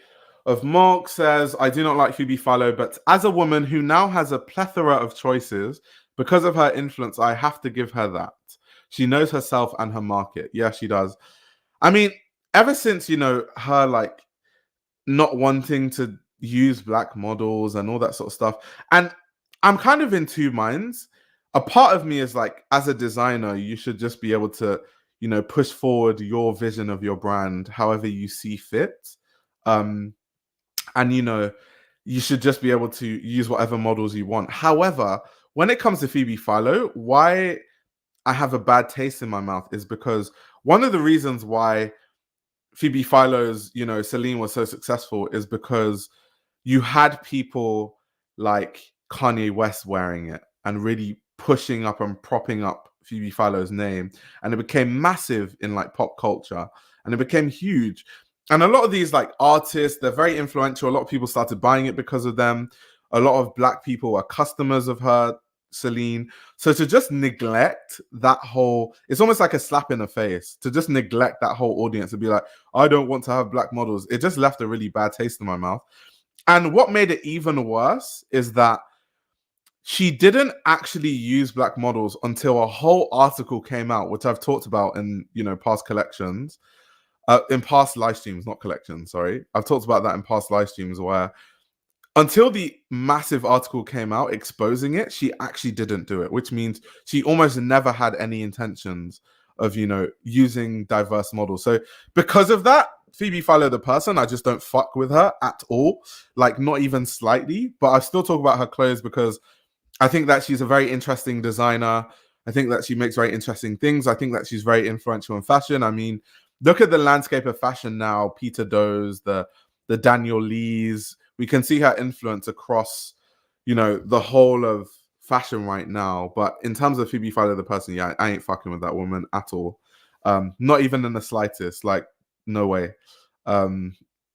of Mark says, I do not like Phoebe Philo, but as a woman who now has a plethora of choices, because of her influence, I have to give her that. She knows herself and her market. Yeah, she does. I mean, ever since, her like not wanting to use black models and all that sort of stuff. And I'm kind of in two minds. A part of me is like, as a designer, you should just be able to, push forward your vision of your brand however you see fit. And you should just be able to use whatever models you want. However, when it comes to Phoebe Philo, why I have a bad taste in my mouth is because one of the reasons why Phoebe Philo's, Celine was so successful is because you had people like Kanye West wearing it and really pushing up and propping up Phoebe Philo's name. And it became massive in like pop culture and it became huge. And a lot of these like artists, they're very influential. A lot of people started buying it because of them. A lot of black people are customers of her, Celine. So to just neglect that whole, it's almost like a slap in the face to just neglect that whole audience and be like, I don't want to have black models. It just left a really bad taste in my mouth. And what made it even worse is that she didn't actually use black models until a whole article came out, which I've talked about in, past collections. In past live streams, not collections, sorry. I've talked about that in past live streams where until the massive article came out exposing it, she actually didn't do it, which means she almost never had any intentions of, using diverse models. So because of that, Phoebe Philo, the person, I just don't fuck with her at all, like not even slightly. But I still talk about her clothes because I think that she's a very interesting designer. I think that she makes very interesting things. I think that she's very influential in fashion. I mean, look at the landscape of fashion now. Peter Doe's, the Daniel Lees. We can see her influence across, the whole of fashion right now. But in terms of Phoebe Philo the person, yeah, I ain't fucking with that woman at all. Not even in the slightest. Like, no way.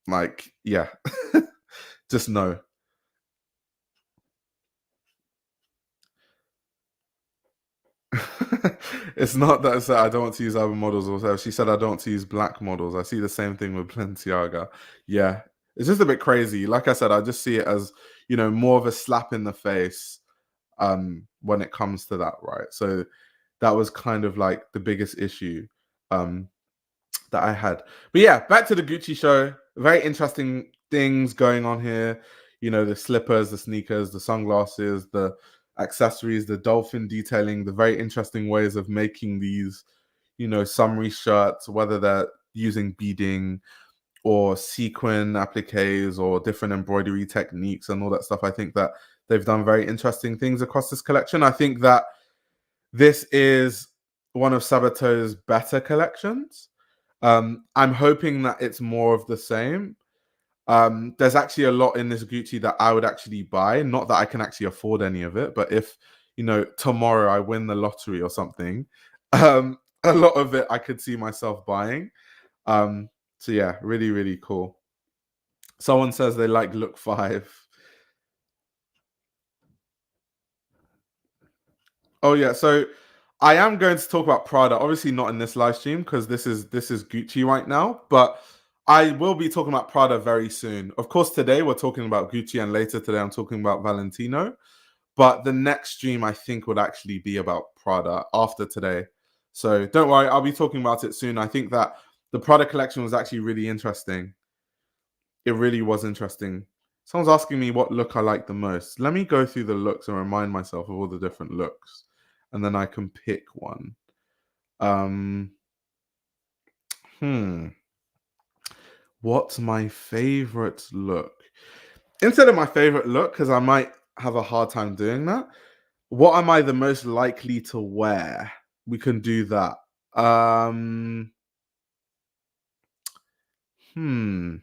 Like, yeah. Just no. It's not that it's that I don't want to use other models or whatever. She said I don't want to use black models. I see the same thing with Balenciaga. Yeah. It's just a bit crazy. Like I said, I just see it as, more of a slap in the face when it comes to that, right? So that was kind of like the biggest issue um that I had. But yeah, back to the Gucci show. Very interesting things going on here. The slippers, the sneakers, the sunglasses, the accessories, the dolphin detailing, the very interesting ways of making these, summary shirts, whether they're using beading or sequin appliques or different embroidery techniques and all that stuff. I think that they've done very interesting things across this collection. I think that this is one of Sabato's better collections. I'm hoping that it's more of the same. There's actually a lot in this Gucci that I would actually buy. Not that I can actually afford any of it, but if tomorrow I win the lottery or something, a lot of it I could see myself buying. So yeah, really, really cool. Someone says they like look 5. Oh yeah, so I am going to talk about Prada. Obviously not in this live stream because this is Gucci right now, but I will be talking about Prada very soon. Of course, today we're talking about Gucci, and later today I'm talking about Valentino. But the next stream I think would actually be about Prada after today. So don't worry, I'll be talking about it soon. I think that the Prada collection was actually really interesting. It really was interesting. Someone's asking me what look I like the most. Let me go through the looks and remind myself of all the different looks, and then I can pick one. Um, hmm. What's my favorite look? Instead of my favorite look, because I might have a hard time doing that. What am I the most likely to wear? We can do that. Um, hmm.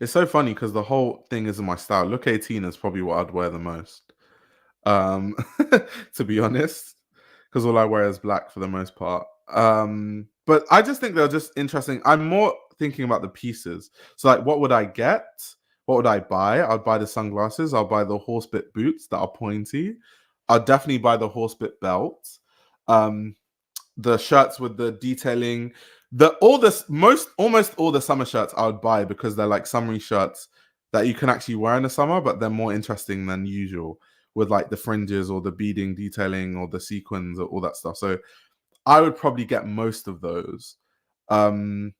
It's so funny because the whole thing is in my style. Look 18 is probably what I'd wear the most. Um, to be honest, because all I wear is black for the most part. But I just think they're just interesting. I'm more thinking about the pieces. So, like, what would I get? What would I buy? I'd buy the sunglasses. I'll buy the horsebit boots that are pointy. I'll definitely buy the horsebit belt. Um, the shirts with the detailing. Almost all the summer shirts I would buy because they're like summery shirts that you can actually wear in the summer, but they're more interesting than usual with like the fringes or the beading detailing or the sequins or all that stuff. So I would probably get most of those. Um,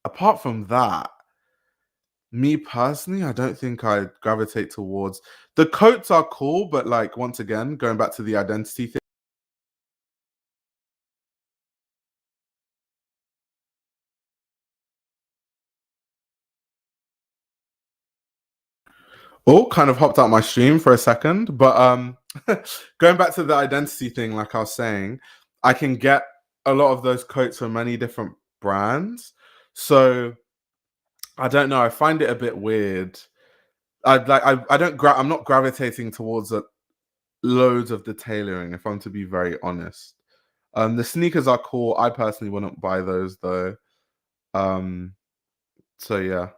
Apart from that, me personally, I don't think I'd gravitate towards the coats are cool, but like once again, going back to the identity thing. Oh, kind of hopped out my stream for a second, but going back to the identity thing, like I was saying, I can get a lot of those coats from many different brands. So I don't know. I find it a bit weird. I don't I'm not gravitating towards loads of the tailoring, if I'm to be very honest. The sneakers are cool. I personally wouldn't buy those though. Um, so yeah.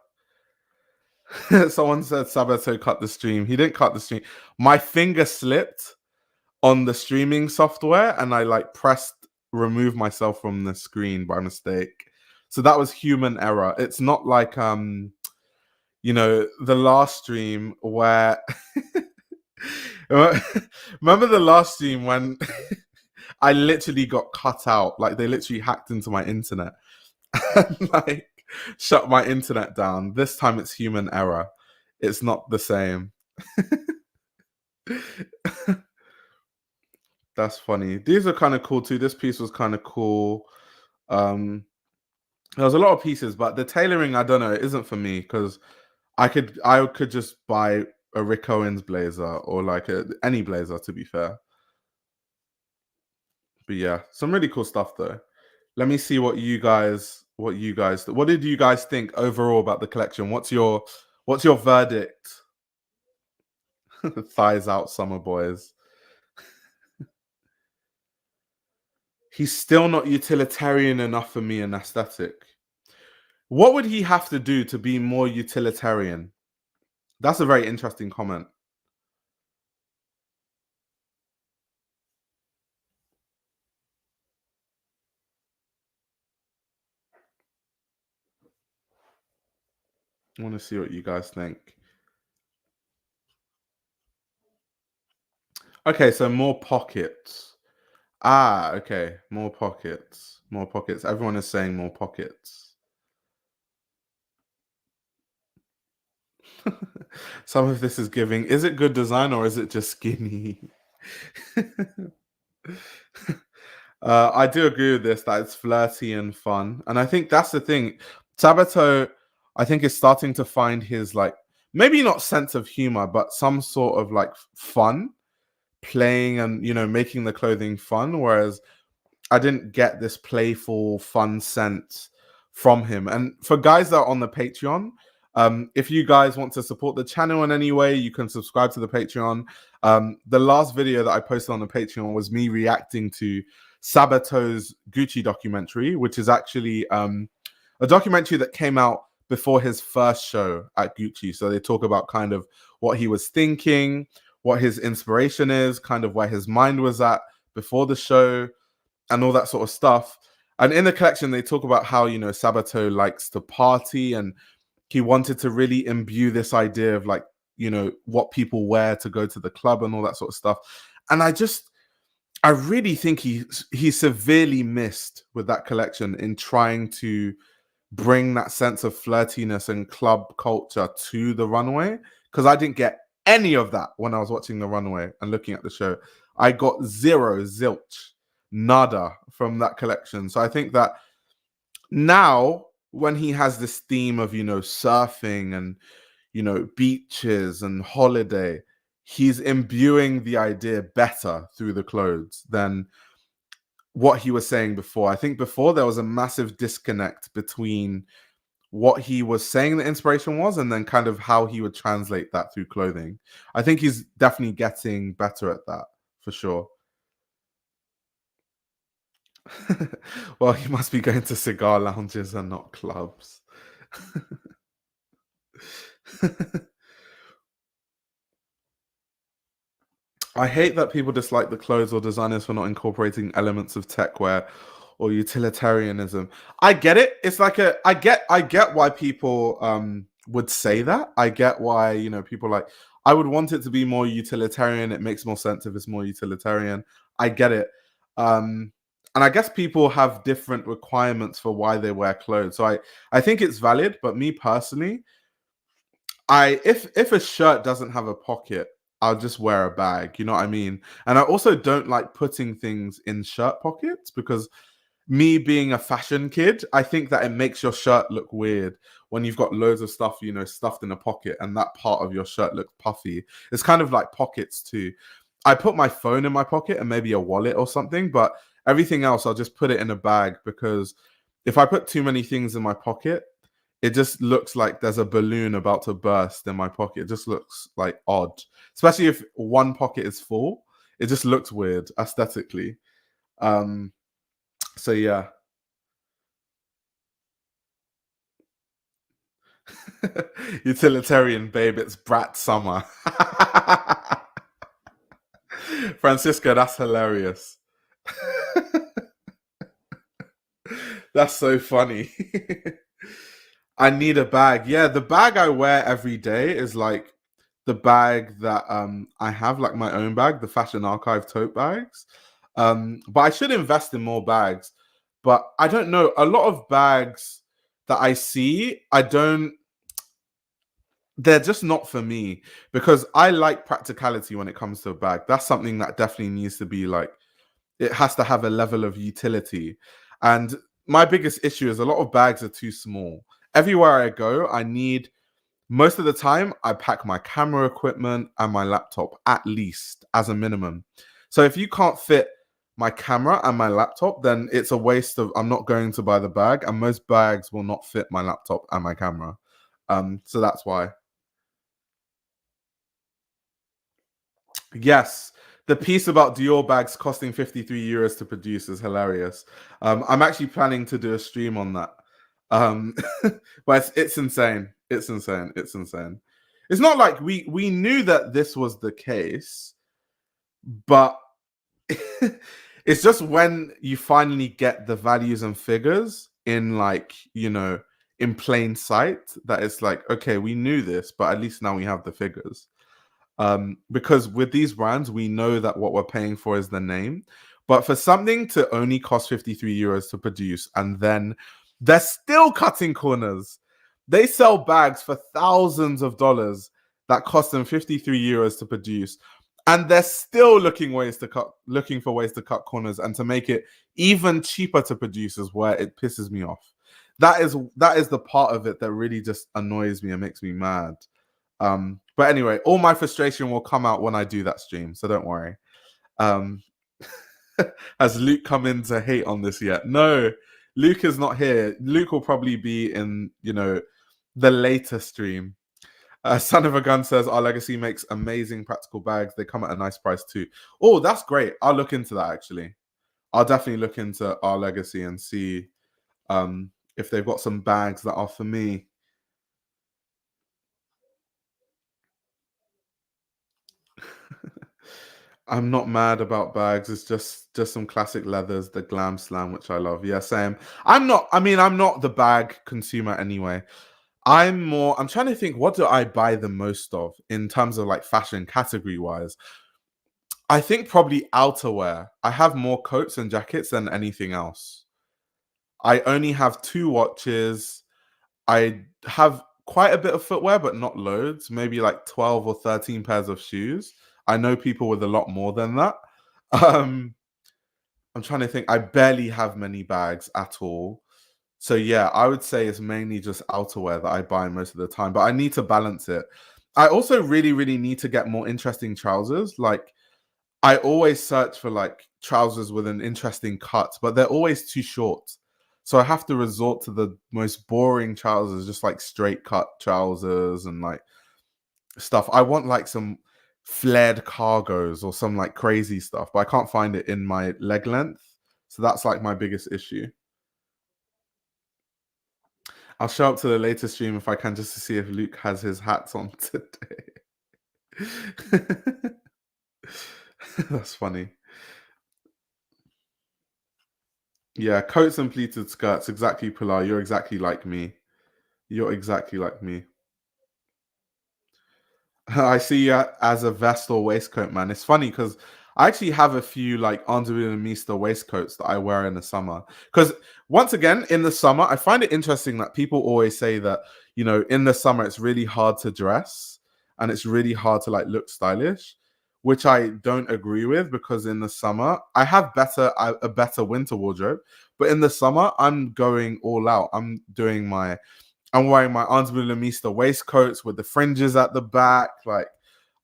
Someone said Sabato cut the stream. He didn't cut the stream. My finger slipped on the streaming software and I like pressed remove myself from the screen by mistake. So that was human error. It's not like the last stream where remember the last stream when I literally got cut out. Like they literally hacked into my internet and like shut my internet down. This time it's human error. It's not the same. That's funny. These are kind of cool too. This piece was kind of cool. Um, there was a lot of pieces, but the tailoring, I don't know, it isn't for me because I could just buy a Rick Owens blazer or like any blazer to be fair. But yeah, some really cool stuff though. Let me see what did you guys think overall about the collection? What's your verdict? Thighs out, summer boys. He's still not utilitarian enough for me in aesthetic. What would he have to do to be more utilitarian? That's a very interesting comment. I want to see what you guys think. Okay, so more pockets. Ah, okay. More pockets. More pockets. Everyone is saying more pockets. Some of this is giving. Is it good design or is it just skinny? I do agree with this, that it's flirty and fun. And I think that's the thing. Sabato, I think, is starting to find his, like, maybe not sense of humor, but some sort of like fun playing and, making the clothing fun. Whereas I didn't get this playful, fun sense from him. And for guys that are on the Patreon, if you guys want to support the channel in any way, you can subscribe to the Patreon. The last video that I posted on the Patreon was me reacting to Sabato's Gucci documentary, which is actually a documentary that came out before his first show at Gucci. So they talk about kind of what he was thinking, what his inspiration is, kind of where his mind was at before the show, and all that sort of stuff. And in the collection, they talk about how, Sabato likes to party, and he wanted to really imbue this idea of, like, what people wear to go to the club and all that sort of stuff. And I really think he severely missed with that collection in trying to bring that sense of flirtiness and club culture to the runway, because I didn't get any of that when I was watching the runway and looking at the show. I got zero, zilch, nada from that collection. So I think that now, when he has this theme of, surfing and, beaches and holiday, he's imbuing the idea better through the clothes than what he was saying before. I think before there was a massive disconnect between what he was saying the inspiration was and then kind of how he would translate that through clothing. I think he's definitely getting better at that, for sure. Well, he must be going to cigar lounges and not clubs. I hate that people dislike the clothes or designers for not incorporating elements of techwear or utilitarianism. I get it. It's like I get why people would say that. I get why, people like, I would want it to be more utilitarian. It makes more sense if it's more utilitarian. I get it. And I guess people have different requirements for why they wear clothes. So I think it's valid, but me personally, if a shirt doesn't have a pocket, I'll just wear a bag. You know what I mean? And I also don't like putting things in shirt pockets, because me being a fashion kid, I think that it makes your shirt look weird when you've got loads of stuff, stuffed in a pocket, and that part of your shirt looks puffy. It's kind of like pockets too. I put my phone in my pocket and maybe a wallet or something, but everything else I'll just put it in a bag, because if I put too many things in my pocket, it just looks like there's a balloon about to burst in my pocket. It just looks like odd, especially if one pocket is full. It just looks weird aesthetically. So yeah. Utilitarian babe, it's brat summer. Francisco, that's hilarious. That's so funny. I need a bag. Yeah, the bag I wear every day is like the bag that I have, like my own bag, the Fashion Archive tote bags. But I should invest in more bags. But I don't know. A lot of bags that I see, they're just not for me, because I like practicality when it comes to a bag. That's something that definitely needs to be like, it has to have a level of utility. And my biggest issue is a lot of bags are too small. Everywhere I go, most of the time, I pack my camera equipment and my laptop, at least, as a minimum. So if you can't fit my camera and my laptop, then it's a waste of, I'm not going to buy the bag, and most bags will not fit my laptop and my camera. So that's why. Yes, the piece about Dior bags costing 53 euros to produce is hilarious. I'm actually planning to do a stream on that. Um, but it's insane. It's insane. It's insane. It's not like we knew that this was the case, but it's just when you finally get the values and figures in, like, in plain sight, that it's like, okay, we knew this, but at least now we have the figures. Because with these brands, we know that what we're paying for is the name. But for something to only cost 53 euros to produce, and then they're still cutting corners. They sell bags for thousands of dollars that cost them 53 euros to produce. And they're still looking for ways to cut corners and to make it even cheaper to produce is where it pisses me off. That is the part of it that really just annoys me and makes me mad. But anyway, all my frustration will come out when I do that stream, so don't worry. Um, has Luke come in to hate on this yet? No, Luke is not here. Luke will probably be in, the later stream. Son of a Gun says our legacy makes amazing practical bags. They come at a nice price too. Oh, that's great. I'll look into that actually. I'll definitely look into our legacy and see if they've got some bags that are for me. I'm not mad about bags. It's just some classic leathers, the Glam Slam, which I love. Yeah, same. I'm not the bag consumer anyway. I'm trying to think, what do I buy the most of in terms of like fashion category wise? I think probably outerwear. I have more coats and jackets than anything else. I only have two watches. I have quite a bit of footwear, but not loads. Maybe like 12 or 13 pairs of shoes. I know people with a lot more than that. Um, I'm trying to think. I barely have many bags at all. So yeah, I would say it's mainly just outerwear that I buy most of the time, but I need to balance it. I also really, really need to get more interesting trousers. Like, I always search for like trousers with an interesting cut, but they're always too short. So I have to resort to the most boring trousers, just like straight cut trousers and like stuff. I want like some flared cargos or some like crazy stuff, but I can't find it in my leg length. So that's like my biggest issue. I'll show up to the later stream if I can, just to see if Luke has his hats on today. That's funny. Yeah, coats and pleated skirts. Exactly, Pilar. You're exactly like me. You're exactly like me. I see you as a vest or waistcoat, man. It's funny because I actually have a few like Andrea and Mista waistcoats that I wear in the summer. Because once again, in the summer, I find it interesting that people always say that, in the summer it's really hard to dress and it's really hard to like look stylish, which I don't agree with, because in the summer I have a better winter wardrobe, but in the summer I'm going all out. I'm wearing my Ansbu Lamista waistcoats with the fringes at the back. Like,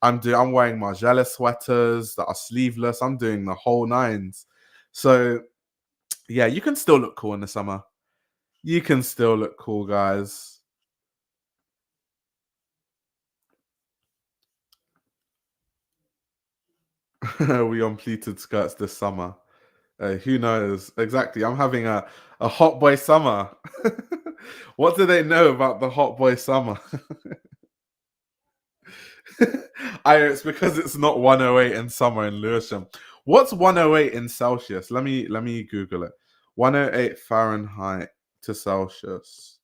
I'm wearing Margiela sweaters that are sleeveless. I'm doing the whole nines. So yeah, you can still look cool in the summer. You can still look cool, guys. We on pleated skirts this summer. Who knows? Exactly. I'm having a hot boy summer. What do they know about the hot boy summer? It's because it's not 108 in summer in Lewisham. What's 108 in Celsius? Let me Google it. 108 Fahrenheit to Celsius.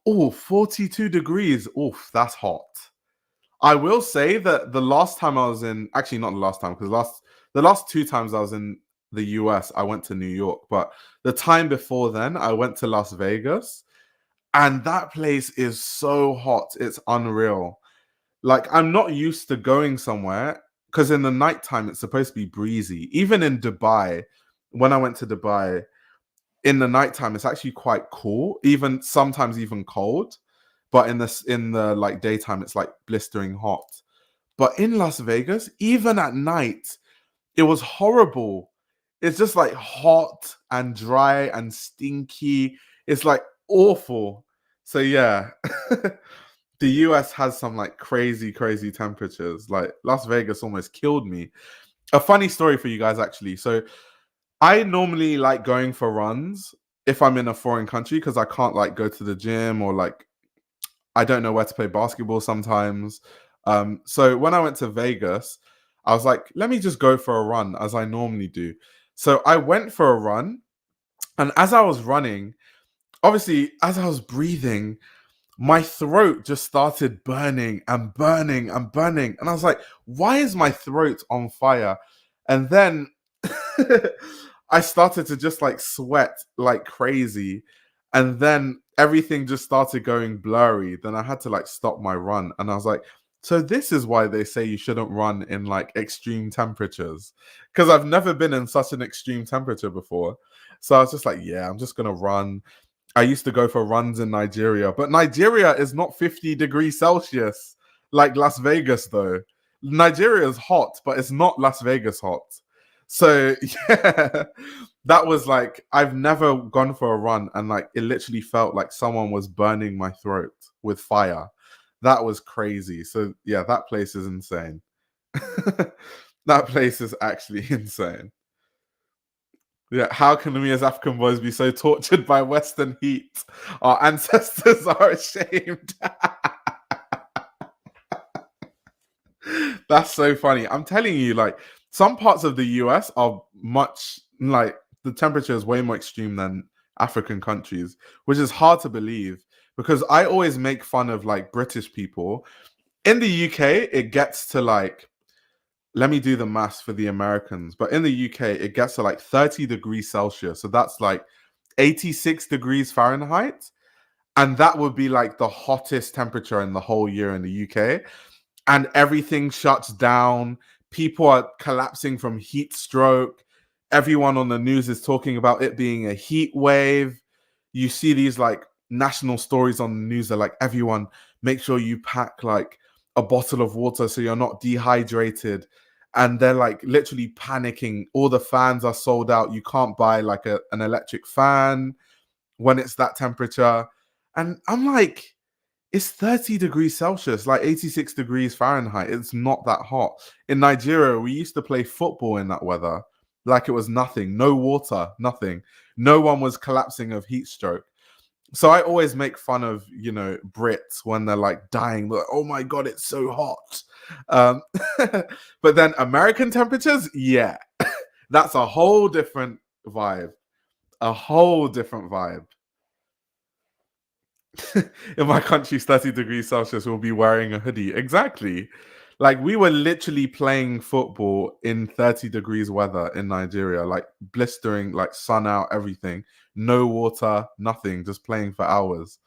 Oh, 42 degrees. Oof, that's hot. I will say that the last time I was in, actually not the last time, because the last two times I was in the US, I went to New York, but the time before then, I went to Las Vegas, and that place is so hot. It's unreal. Like, I'm not used to going somewhere, because in the nighttime it's supposed to be breezy. Even in Dubai, when I went to Dubai, in the nighttime it's actually quite cool, even sometimes even cold. But in the like daytime, it's like blistering hot. But in Las Vegas, even at night, it was horrible. It's just like hot and dry and stinky. It's like awful. So yeah. the US has some like crazy, crazy temperatures. Like Las Vegas almost killed me. A funny story for you guys, actually. So I normally like going for runs if I'm in a foreign country because I can't like go to the gym or like I don't know where to play basketball sometimes. So when I went to Vegas, I was like, let me just go for a run as I normally do. So I went for a run, and as I was running, obviously, as I was breathing, my throat just started burning and burning and burning. And I was like, why is my throat on fire? And then I started to just like sweat like crazy. And then everything just started going blurry. Then I had to like stop my run. And I was like, so this is why they say you shouldn't run in like extreme temperatures. Because I've never been in such an extreme temperature before. So I was just like, yeah, I'm just going to run. I used to go for runs in Nigeria, but Nigeria is not 50 degrees Celsius like Las Vegas, though. Nigeria is hot, but it's not Las Vegas hot. So, yeah, that was like, I've never gone for a run and like it literally felt like someone was burning my throat with fire. That was crazy. So, yeah, that place is insane. That place is actually insane. Yeah, how can we as African boys be so tortured by Western heat? Our ancestors are ashamed. That's so funny. I'm telling you, like, some parts of the US are much, like, the temperature is way more extreme than African countries, which is hard to believe because I always make fun of, like, British people. In the UK, it gets to, like, let me do the maths for the Americans, but in the UK, it gets to like 30 degrees Celsius. So that's like 86 degrees Fahrenheit. And that would be like the hottest temperature in the whole year in the UK. And everything shuts down. People are collapsing from heat stroke. Everyone on the news is talking about it being a heat wave. You see these like national stories on the news. They're like, everyone, make sure you pack like a bottle of water so you're not dehydrated. And they're like literally panicking. All the fans are sold out. You can't buy like an electric fan when it's that temperature. And I'm like, it's 30 degrees Celsius, like 86 degrees Fahrenheit. It's not that hot. In Nigeria, we used to play football in that weather like it was nothing. No water, nothing. No one was collapsing of heat stroke. So I always make fun of, you know, Brits when they're like dying. They're like, oh my God, it's so hot. Um, but then American temperatures, yeah, that's a whole different vibe. A whole different vibe. In my country's 30 degrees Celsius, we'll be wearing a hoodie. Exactly. Like we were literally playing football in 30 degrees weather in Nigeria, like blistering, like sun out, everything. No water, nothing, just playing for hours.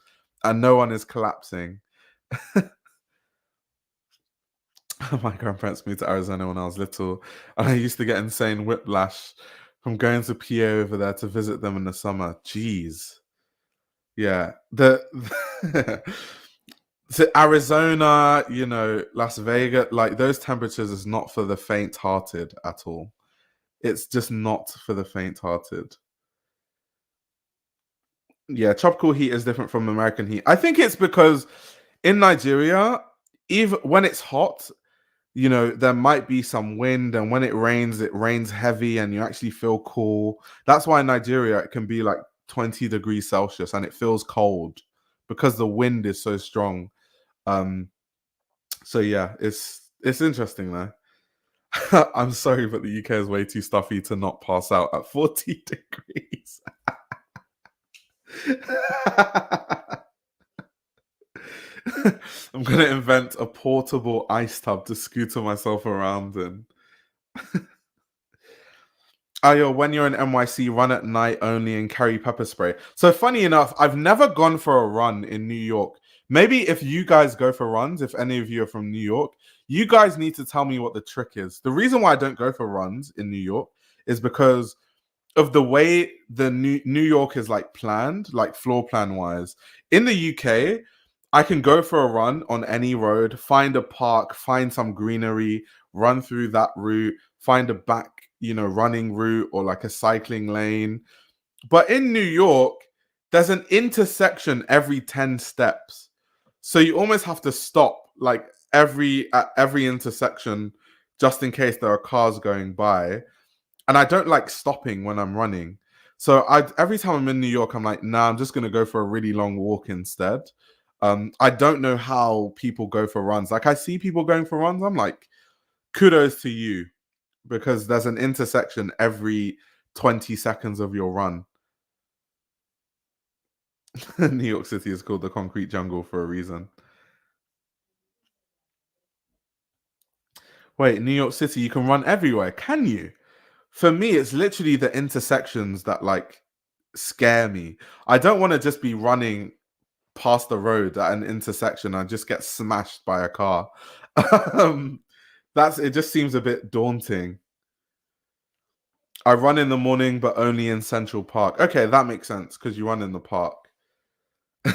And no one is collapsing. My grandparents moved to Arizona when I was little, and I used to get insane whiplash from going to PA over there to visit them in the summer. Jeez. Yeah. So Arizona, you know, Las Vegas, like those temperatures is not for the faint-hearted at all. It's just not for the faint-hearted. Yeah, tropical heat is different from American heat. I think it's because in Nigeria, even when it's hot, you know, there might be some wind, and when it rains heavy and you actually feel cool. That's why in Nigeria it can be like 20 degrees Celsius and it feels cold because the wind is so strong. Um, so yeah, it's interesting though. I'm sorry, but the UK is way too stuffy to not pass out at 40 degrees. I'm gonna invent a portable ice tub to scooter myself around in. Ayo, when you're in NYC, run at night only and carry pepper spray. So funny enough, I've never gone for a run in New York. Maybe if you guys go for runs, if any of you are from New York, you guys need to tell me what the trick is. The reason why I don't go for runs in New York is because of the way the New York is like planned, like floor plan wise. In the UK, I can go for a run on any road, find a park, find some greenery, run through that route, find a back, you know, running route or like a cycling lane. But in New York, there's an intersection every 10 steps. So you almost have to stop like at every intersection just in case there are cars going by. And I don't like stopping when I'm running. So every time I'm in New York, I'm like, nah, I'm just gonna go for a really long walk instead. I don't know how people go for runs. Like I see people going for runs, I'm like, kudos to you, because there's an intersection every 20 seconds of your run. New York City is called the concrete jungle for a reason. Wait, New York City, you can run everywhere, can you? For me, it's literally the intersections that like scare me. I don't want to just be running past the road at an intersection and just get smashed by a car. um, that's it. Just seems a bit daunting. I run in the morning, but only in Central Park. Okay, that makes sense because you run in the park.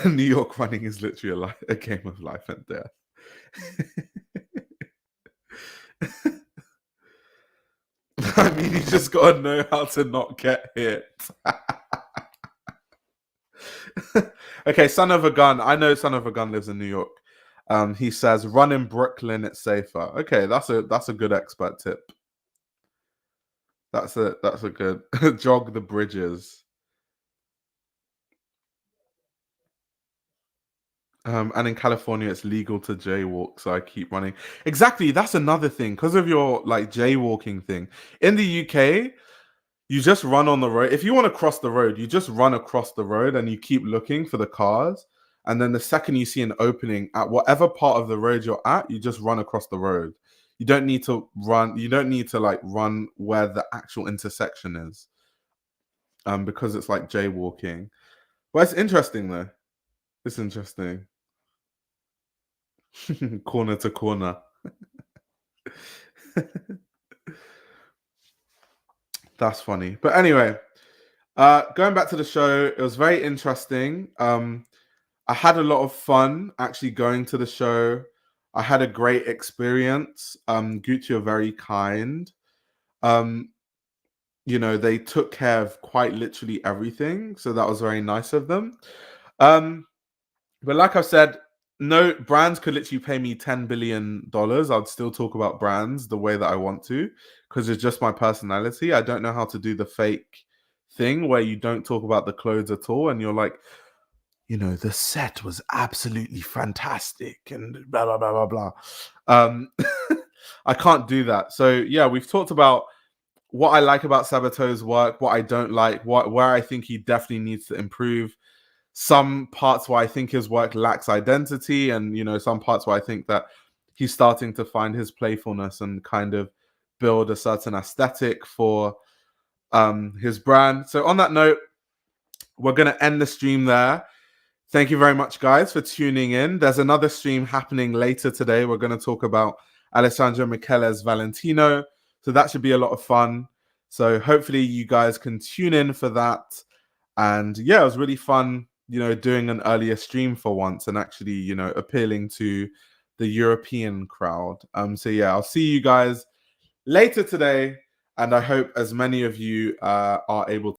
New York running is literally a game of life and death. I mean, you just gotta know how to not get hit. Okay, son of a gun. I know son of a gun lives in New York. He says, "Run in Brooklyn, it's safer." Okay, that's a good expert tip. That's a good jog the bridges. And in California, it's legal to jaywalk, so I keep running. Exactly, that's another thing because of your like jaywalking thing. In the UK, you just run on the road. If you want to cross the road, you just run across the road and you keep looking for the cars. And then the second you see an opening at whatever part of the road you're at, you just run across the road. You don't need to run. You don't need to like run where the actual intersection is, because it's like jaywalking. But it's interesting though. It's interesting. Corner to corner. That's funny. But anyway, going back to the show, it was very interesting. I had a lot of fun actually going to the show. I had a great experience. Gucci are very kind. Um, they took care of quite literally everything, so that was very nice of them. Um, but like I said, no brands could literally pay me $10 billion. I'd still talk about brands the way that I want to because it's just my personality. I don't know how to do the fake thing where you don't talk about the clothes at all and you're like, the set was absolutely fantastic and blah blah blah blah blah. I can't do that. So yeah, we've talked about what I like about Sabato's work, what I don't like, where I think he definitely needs to improve. Some parts where I think his work lacks identity, and some parts where I think that he's starting to find his playfulness and kind of build a certain aesthetic for his brand. So on that note, we're gonna end the stream there. Thank you very much, guys, for tuning in. There's another stream happening later today. We're going to talk about Alessandro Michele's Valentino. So that should be a lot of fun. So hopefully you guys can tune in for that. And yeah, it was really fun, doing an earlier stream for once and actually, appealing to the European crowd. So yeah, I'll see you guys later today. And I hope as many of you are able